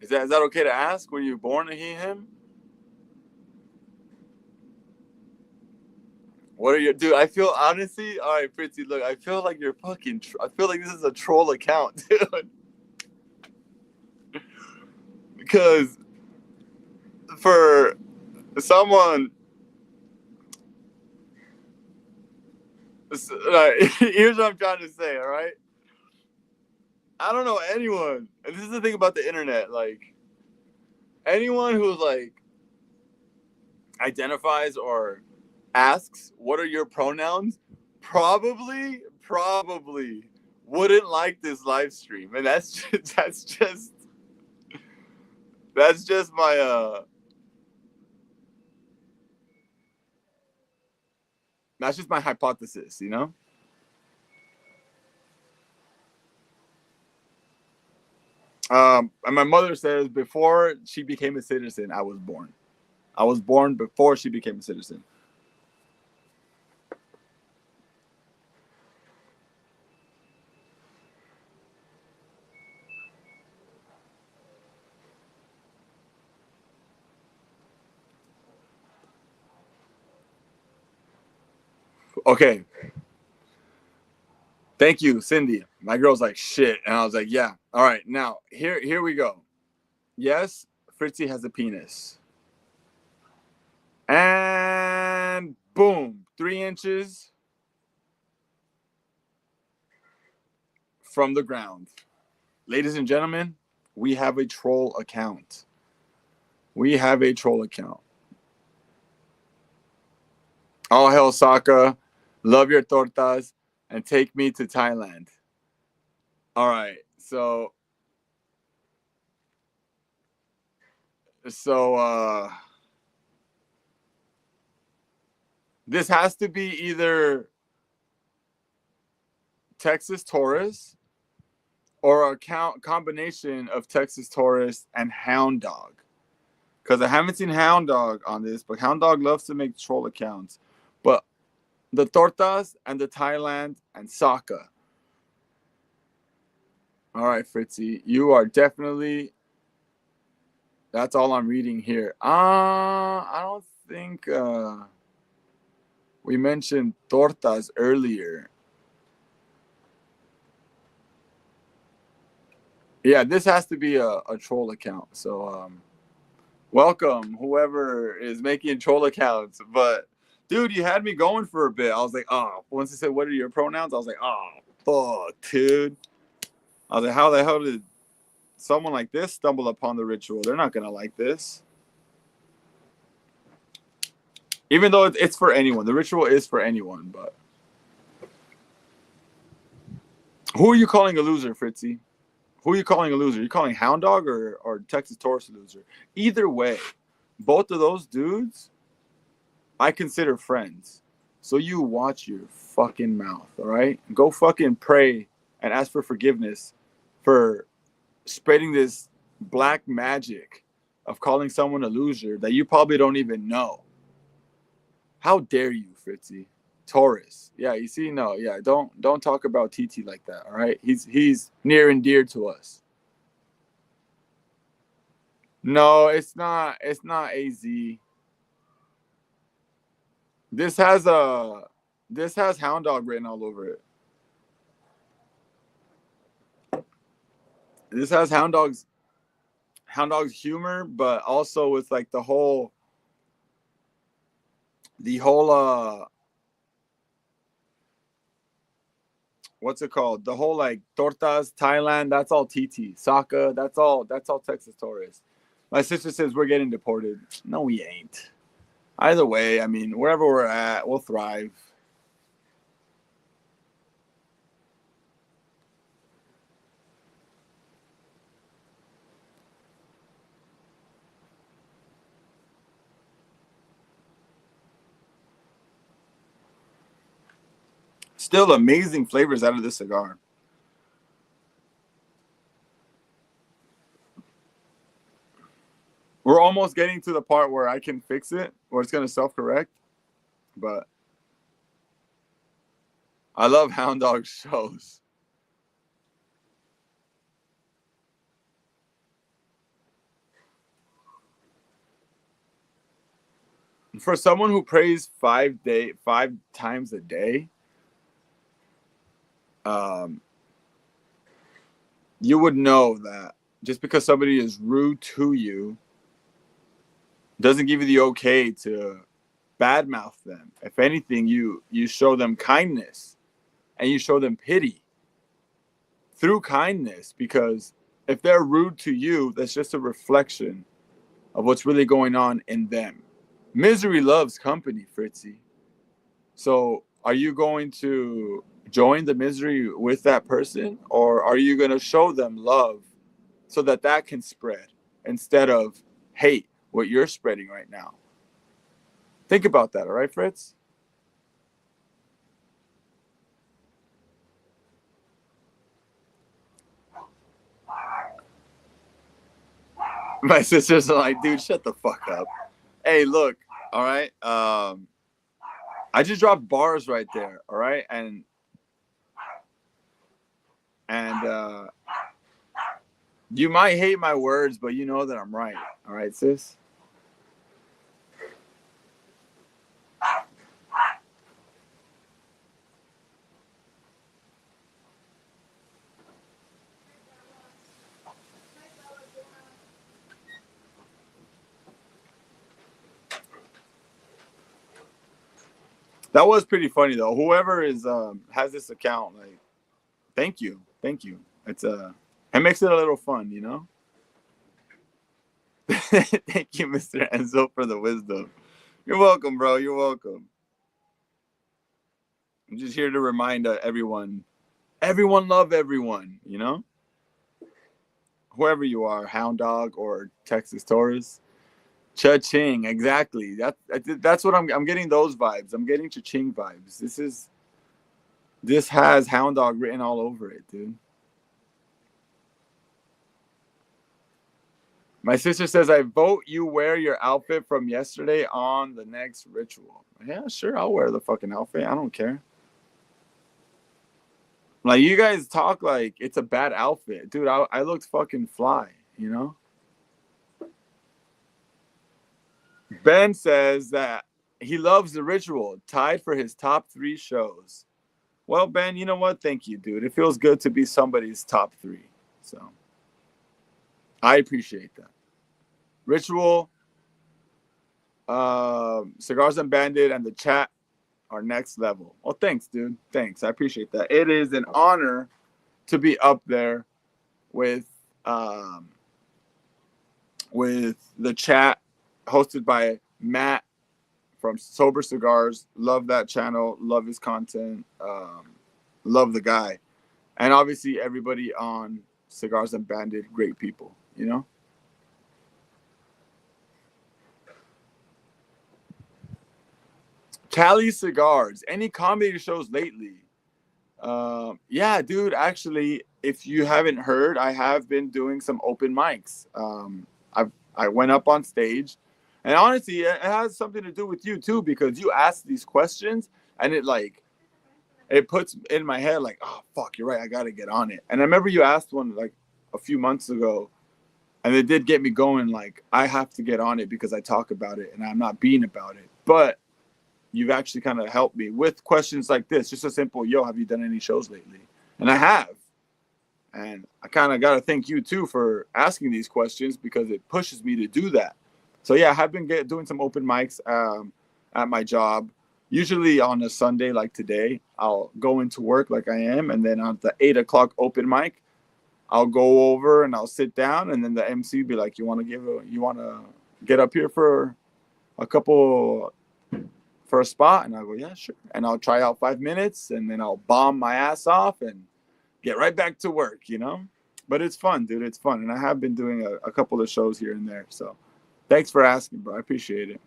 Is that okay to ask? Were you born a he, him? What are your dude? I feel honestly, all right, Fritzy. Look, I feel like you're fucking. I feel like this is a troll account, dude. Because for someone, here's what I'm trying to say. All right, I don't know anyone, and this is the thing about the internet. Like anyone who like identifies or asks, "What are your pronouns?" Probably wouldn't like this live stream, and that's just my that's just my hypothesis, you know. And my mother says before she became a citizen, I was born. I was born before she became a citizen. Okay. Thank you, Cindy. My girl's like, shit. And I was like, yeah. All right. Now, here we go. Yes, Fritzy has a penis. And boom, 3 inches from the ground. Ladies and gentlemen, we have a troll account. We have a troll account. All hail Saka. Love your tortas and take me to Thailand. All right. So this has to be either Texas Taurus or a combination of Texas Taurus and Hound Dog. Because I haven't seen Hound Dog on this, but Hound Dog loves to make troll accounts. But the tortas and the Thailand and Saka. All right, Fritzy, you are definitely. That's all I'm reading here. I don't think we mentioned tortas earlier. Yeah, this has to be a troll account. So welcome, whoever is making troll accounts. But dude, you had me going for a bit. I was like, oh, once he said, what are your pronouns? I was like, oh, fuck, dude. I was like, how the hell did someone like this stumble upon the ritual? They're not going to like this. Even though it's for anyone. The ritual is for anyone, but. Who are you calling a loser, Fritzy? Who are you calling a loser? You calling Hound Dog or Texas Taurus a loser? Either way, both of those dudes, I consider friends. So you watch your fucking mouth, all right? Go fucking pray and ask for forgiveness for spreading this black magic of calling someone a loser that you probably don't even know. How dare you, Fritzy? Taurus. Yeah, you see, no, yeah, don't talk about TT like that, all right? He's near and dear to us. No, it's not AZ. This has Hound Dog written all over it. This has Hound Dog's humor, but also with like the whole what's it called? The whole like tortas, Thailand, that's all TT. Saka, that's all Texas Taurus. My sister says we're getting deported. No, we ain't. Either way, I mean, wherever we're at, we'll thrive. Still amazing flavors out of this cigar. We're almost getting to the part where I can fix it, where it's going to self-correct. But I love Hound Dog shows. For someone who prays 5 times a day, you would know that just because somebody is rude to you doesn't give you the okay to badmouth them. If anything, you show them kindness and you show them pity through kindness, because if they're rude to you, that's just a reflection of what's really going on in them. Misery loves company, Fritzy. So are you going to join the misery with that person, or are you going to show them love so that can spread instead of hate, what you're spreading right now? Think about that, all right, Fritz? My sisters are like, dude, shut the fuck up. Hey, look, all right? I just dropped bars right there, all right? And you might hate my words, but you know that I'm right. All right, sis? That was pretty funny though. Whoever is has this account, like, thank you. It's it makes it a little fun, you know? Thank you, Mr. Enzo, for the wisdom. You're welcome, bro. You're welcome. I'm just here to remind everyone love everyone, you know? Whoever you are, Hound Dog or Texas Taurus. Cha-ching, exactly. That's what I'm getting those vibes. I'm getting cha-ching vibes. This has Hound Dog written all over it, dude. My sister says, I vote you wear your outfit from yesterday on the next ritual. Yeah, sure, I'll wear the fucking outfit. I don't care. Like, you guys talk like it's a bad outfit. Dude, I looked fucking fly, you know? Ben says that he loves the ritual, tied for his top 3 shows. Well, Ben, you know what? Thank you, dude. It feels good to be somebody's top 3. So, I appreciate that. Ritual, Cigars and Bandit, and the chat are next level. Oh, thanks, dude. Thanks. I appreciate that. It is an honor to be up there with the chat hosted by Matt from Sober Cigars. Love that channel. Love his content. Love the guy. And obviously everybody on Cigars and Bandit, great people, you know? Cali Cigars. Any comedy shows lately? Yeah, dude, actually, if you haven't heard, I have been doing some open mics. I went up on stage, and honestly, it has something to do with you too, because you asked these questions, and it puts in my head like, oh fuck, you're right, I gotta get on it. And I remember you asked one like a few months ago, and it did get me going. Like, I have to get on it because I talk about it, and I'm not being about it. But you've actually kind of helped me with questions like this. Just a simple, yo, have you done any shows lately? And I have. And I kind of got to thank you too for asking these questions, because it pushes me to do that. So yeah, I have been doing some open mics at my job. Usually on a Sunday like today, I'll go into work like I am, and then on the 8 o'clock open mic, I'll go over and I'll sit down, and then the MC be like, you want to get up here for a spot? And I'll go, yeah, sure. And I'll try out 5 minutes, and then I'll bomb my ass off and get right back to work, you know? But it's fun, dude. It's fun. And I have been doing a couple of shows here and there. So thanks for asking, bro. I appreciate it.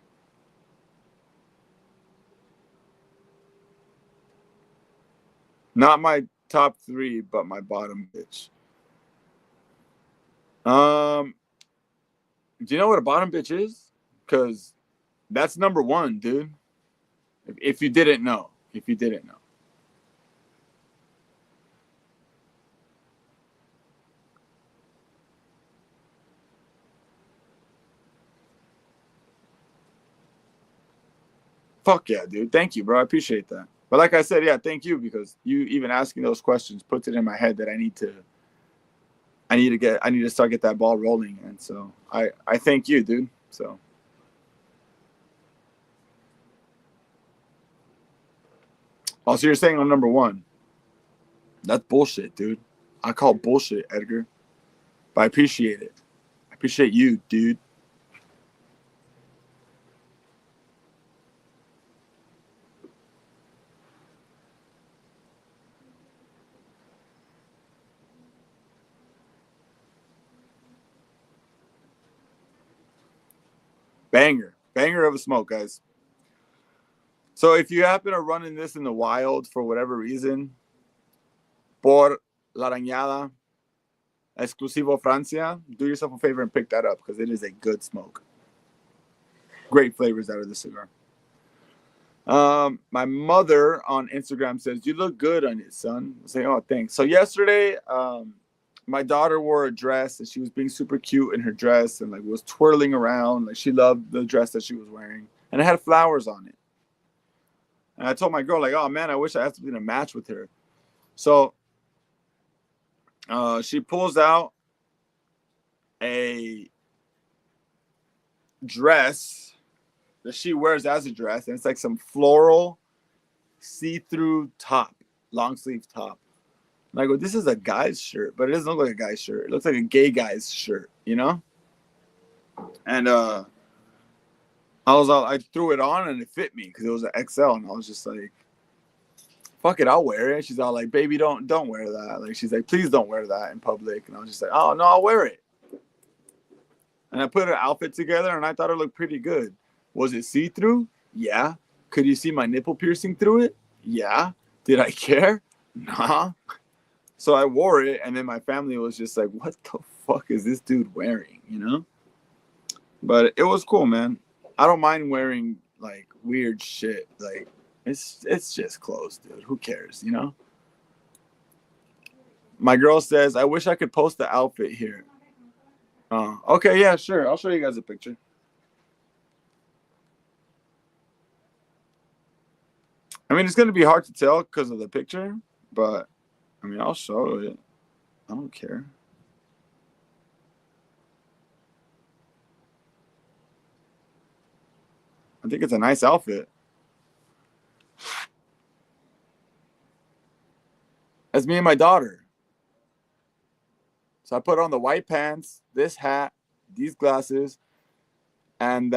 Not my top 3, but my bottom bitch. Do you know what a bottom bitch is? Because that's number 1, dude. If you didn't know. If you didn't know. Fuck yeah, dude. Thank you, bro. I appreciate that. But like I said, yeah, thank you, because you even asking those questions puts it in my head that I need to start get that ball rolling. And so I thank you, dude. So also, you're saying I'm number 1. That's bullshit, dude. I call bullshit, Edgar. But I appreciate it. I appreciate you, dude. Banger of a smoke, guys. So if you happen to run in this in the wild for whatever reason, por la arañada, exclusivo Francia, do yourself a favor and pick that up, because it is a good smoke. Great flavors out of the cigar. My mother on Instagram says, you look good on it, son. I say, oh, thanks. So yesterday, my daughter wore a dress, and she was being super cute in her dress, and like was twirling around. Like, she loved the dress that she was wearing, and it had flowers on it. And I told my girl, like, oh man, I wish I had something to match with her. So she pulls out a dress that she wears as a dress, and it's like some floral see-through top, long sleeve top. And I go, this is a guy's shirt, but it doesn't look like a guy's shirt. It looks like a gay guy's shirt, you know? And I threw it on, and it fit me because it was an XL, and I was just like, fuck it, I'll wear it. She's all like, baby, don't wear that. Like, she's like, please don't wear that in public. And I was just like, oh no, I'll wear it. And I put an outfit together, and I thought it looked pretty good. Was it see-through? Yeah. Could you see my nipple piercing through it? Yeah. Did I care? Nah. So I wore it, and then my family was just like, what the fuck is this dude wearing, you know? But it was cool, man. I don't mind wearing, like, weird shit. Like, it's just clothes, dude. Who cares, you know? My girl says, I wish I could post the outfit here. Okay, yeah, sure. I'll show you guys a picture. I mean, it's going to be hard to tell because of the picture, but, I mean, I'll show it. I don't care. I think it's a nice outfit. That's me and my daughter. So I put on the white pants, this hat, these glasses, and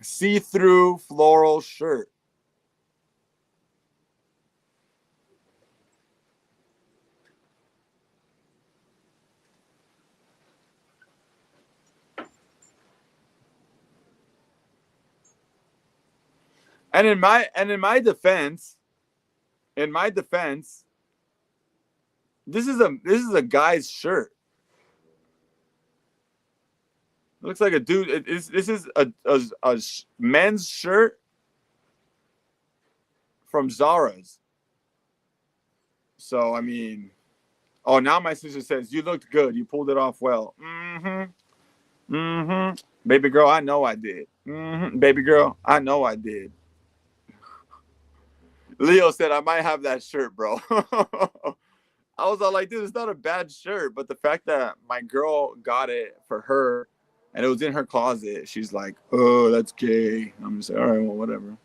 see-through floral shirt. And in my defense, this is a guy's shirt. It looks like a dude. This is a men's shirt from Zara's. So, I mean, oh, now my sister says, you looked good. You pulled it off well. Mm-hmm. Mm-hmm. Baby girl, I know I did. Mm-hmm. Baby girl, I know I did. Leo said, I might have that shirt, bro. I was all like, dude, it's not a bad shirt. But the fact that my girl got it for her and it was in her closet, she's like, oh, that's gay. I'm just like, all right, well, whatever.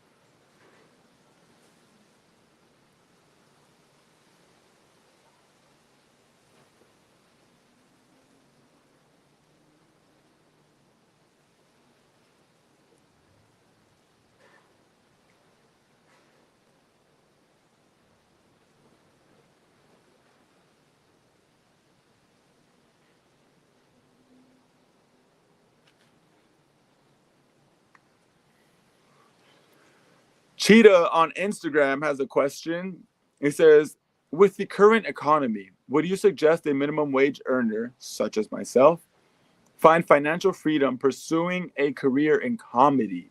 Cheetah on Instagram has a question. He says, with the current economy, would you suggest a minimum wage earner, such as myself, find financial freedom pursuing a career in comedy?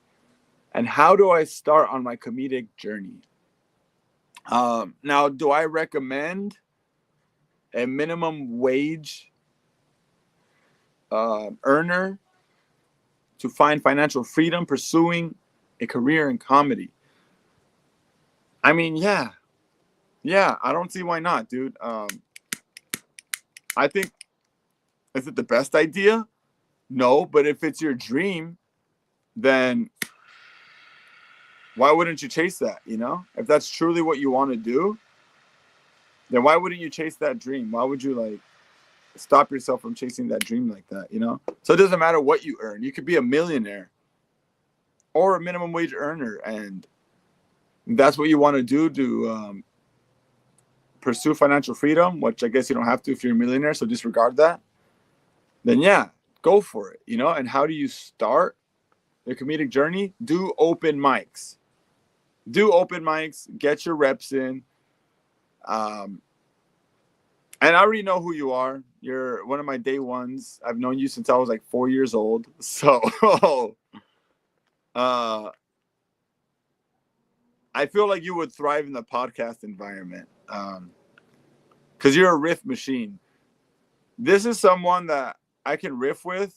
And how do I start on my comedic journey? Now, do I recommend a minimum wage earner to find financial freedom pursuing a career in comedy? I mean, yeah, I don't see why not, dude. I think, is it the best idea? No, but if it's your dream, then why wouldn't you chase that, you know? If that's truly what you want to do, then why wouldn't you chase that dream? Why would you, like, stop yourself from chasing that dream like that, you know? So it doesn't matter what you earn. You could be a millionaire or a minimum wage earner, and that's what you want to do to pursue financial freedom, which I guess you don't have to if you're a millionaire, so disregard that. Then yeah, go for it, you know? And how do you start your comedic journey? Do open mics. Get your reps in. And I already know who you are. You're one of my day ones. I've known you since I was like 4 years old. So I feel like you would thrive in the podcast environment because you're a riff machine. This is someone that I can riff with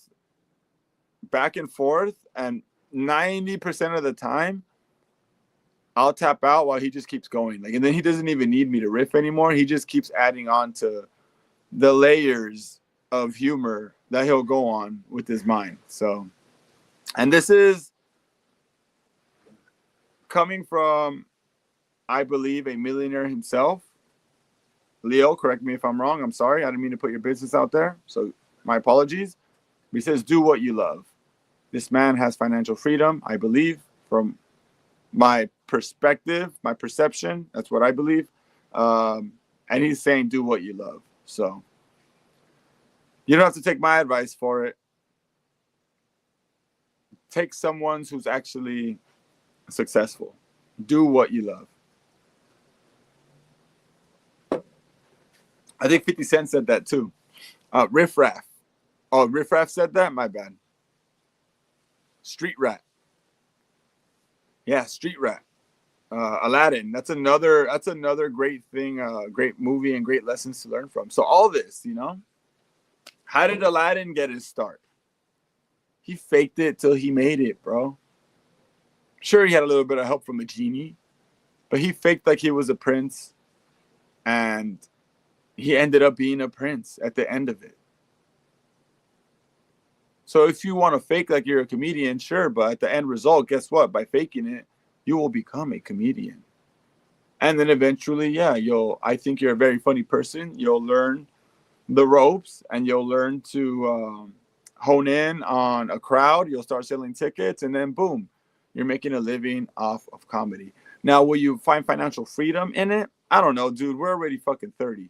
back and forth, and 90% of the time, I'll tap out while he just keeps going. Like, and then he doesn't even need me to riff anymore. He just keeps adding on to the layers of humor that he'll go on with his mind. So, and this is coming from, I believe, a millionaire himself. Leo, correct me if I'm wrong. I'm sorry. I didn't mean to put your business out there. So my apologies. He says, do what you love. This man has financial freedom, I believe, from my perspective, my perception. That's what I believe. And he's saying do what you love. So you don't have to take my advice for it. Take someone who's actually successful. Do what you love. I think 50 Cent said that too. Riff Raff. Oh, Riff Raff said that? My bad. Street Rat. Yeah, Street Rat. Aladdin. That's another great thing, great movie and great lessons to learn from. So all this, you know, how did Aladdin get his start? He faked it till he made it, bro. Sure, he had a little bit of help from a genie, but he faked like he was a prince, and he ended up being a prince at the end of it. So if you want to fake like you're a comedian, sure, but at the end result, guess what? By faking it, you will become a comedian. And then eventually, yeah, I think you're a very funny person. You'll learn the ropes and you'll learn to hone in on a crowd. You'll start selling tickets, and then boom, you're making a living off of comedy. Now, will you find financial freedom in it? I don't know, dude. We're already fucking 30.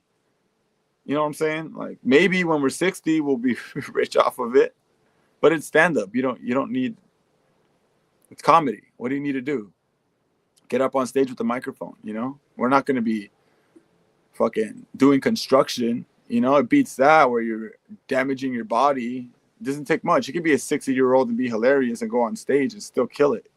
You know what I'm saying? Like maybe when we're 60, we'll be rich off of it. But it's stand-up. You don't need. It's comedy. What do you need to do? Get up on stage with the microphone. You know, we're not going to be fucking doing construction. You know, it beats that where you're damaging your body. It doesn't take much. You could be a 60-year-old and be hilarious and go on stage and still kill it.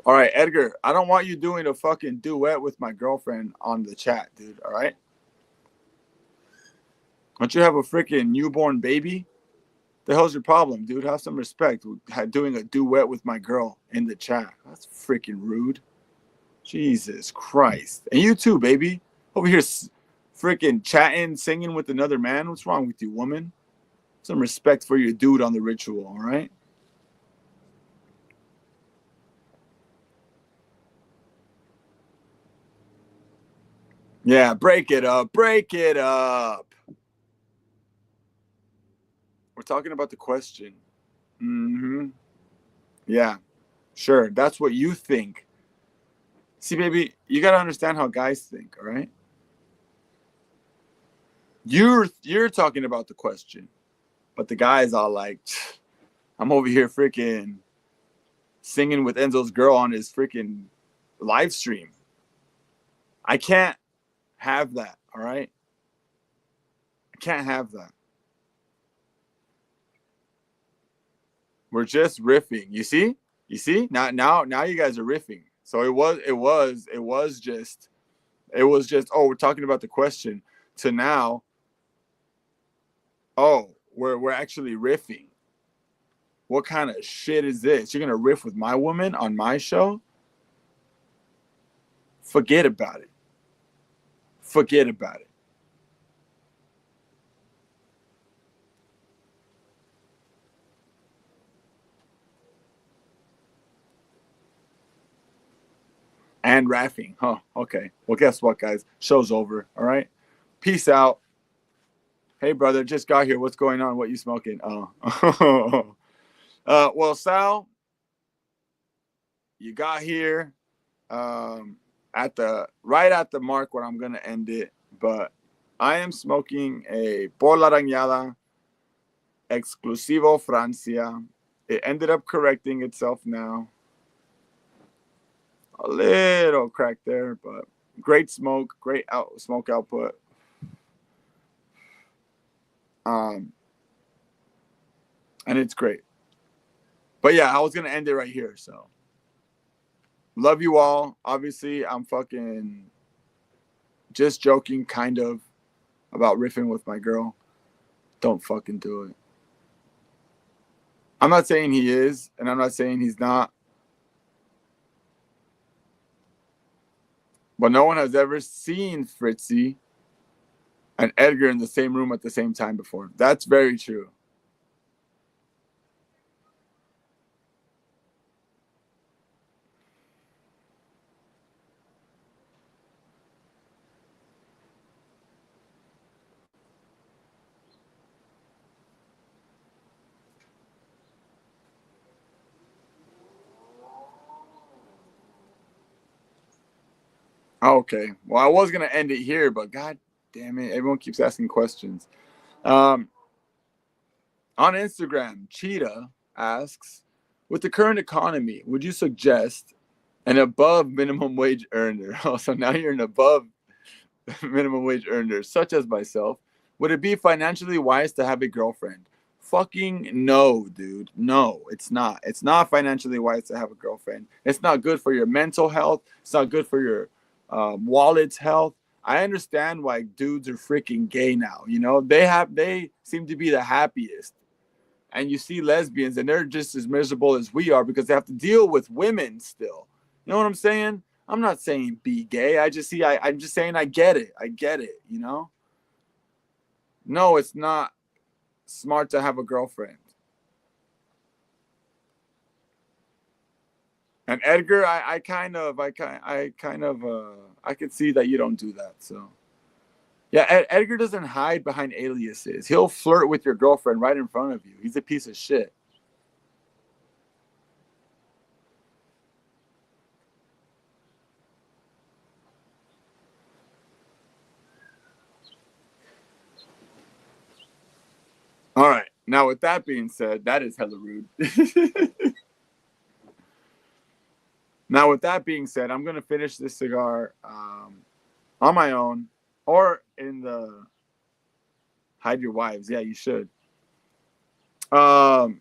All right, Edgar, I don't want you doing a fucking duet with my girlfriend on the chat, dude. All right? Don't you have a freaking newborn baby? The hell's your problem, dude? Have some respect. Doing a duet with my girl in the chat. That's freaking rude. Jesus Christ. And you too, baby. Over here freaking chatting, singing with another man. What's wrong with you, woman? Some respect for your dude on the ritual, all right? Yeah, break it up. Break it up. We're talking about the question. Mm-hmm. Yeah, sure. That's what you think. See, baby, you got to understand how guys think, all right? You're talking about the question, but the guy's all like, I'm over here freaking singing with Enzo's girl on his freaking live stream. I can't have that, all right? I can't have that. We're just riffing. You see? You see? Now you guys are riffing. So it was just oh, we're talking about the question to now, oh, we're actually riffing. What kind of shit is this? You're gonna riff with my woman on my show? Forget about it. Forget about it. And raffing. Huh. Okay. Well, guess what, guys? Show's over. All right. Peace out. Hey, brother. Just got here. What's going on? What you smoking? Oh. Well, Sal, you got here at the mark where I'm gonna end it. But I am smoking a Por la Arañada Exclusivo Francia. It ended up correcting itself now. A little crack there, but great smoke, great smoke output. And it's great. But yeah, I was gonna end it right here. So love you all. Obviously, I'm fucking just joking, kind of, about riffing with my girl. Don't fucking do it. I'm not saying he is, and I'm not saying he's not. But no one has ever seen Fritzy and Edgar in the same room at the same time before. That's very true. Okay. Well, I was gonna end it here, but god damn it, everyone keeps asking questions. Um, on Instagram, Cheetah asks, with the current economy, would you suggest an above minimum wage earner? Oh, so now you're an above minimum wage earner, such as myself. Would it be financially wise to have a girlfriend? Fucking no, dude. No, it's not. It's not financially wise to have a girlfriend. It's not good for your mental health. It's not good for your wallet's health. I understand why dudes are freaking gay now. You know, they seem to be the happiest. And you see lesbians and they're just as miserable as we are because they have to deal with women still. You know what I'm saying? I'm not saying be gay. I'm just saying I get it. I get it, you know? No, it's not smart to have a girlfriend. And Edgar, I could see that you don't do that. So yeah, Edgar doesn't hide behind aliases. He'll flirt with your girlfriend right in front of you. He's a piece of shit. All right. Now, with that being said, that is hella rude. Now, with that being said, I'm gonna finish this cigar on my own or in the hide your wives. Yeah, you should. Um,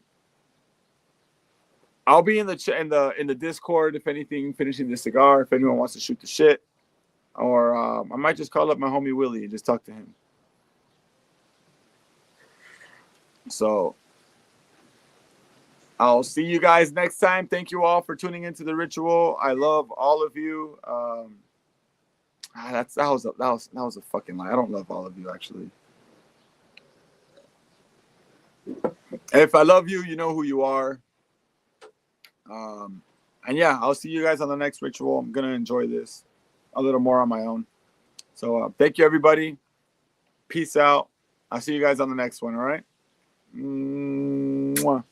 I'll be in the Discord if anything, finishing the cigar. If anyone wants to shoot the shit, or I might just call up my homie Willie and just talk to him. So I'll see you guys next time. Thank you all for tuning into the Rtual. I love all of you. That was a fucking lie. I don't love all of you actually. If I love you, you know who you are. And yeah, I'll see you guys on the next Rtual. I'm gonna enjoy this a little more on my own. So thank you, everybody. Peace out. I'll see you guys on the next one. All right. Mwah.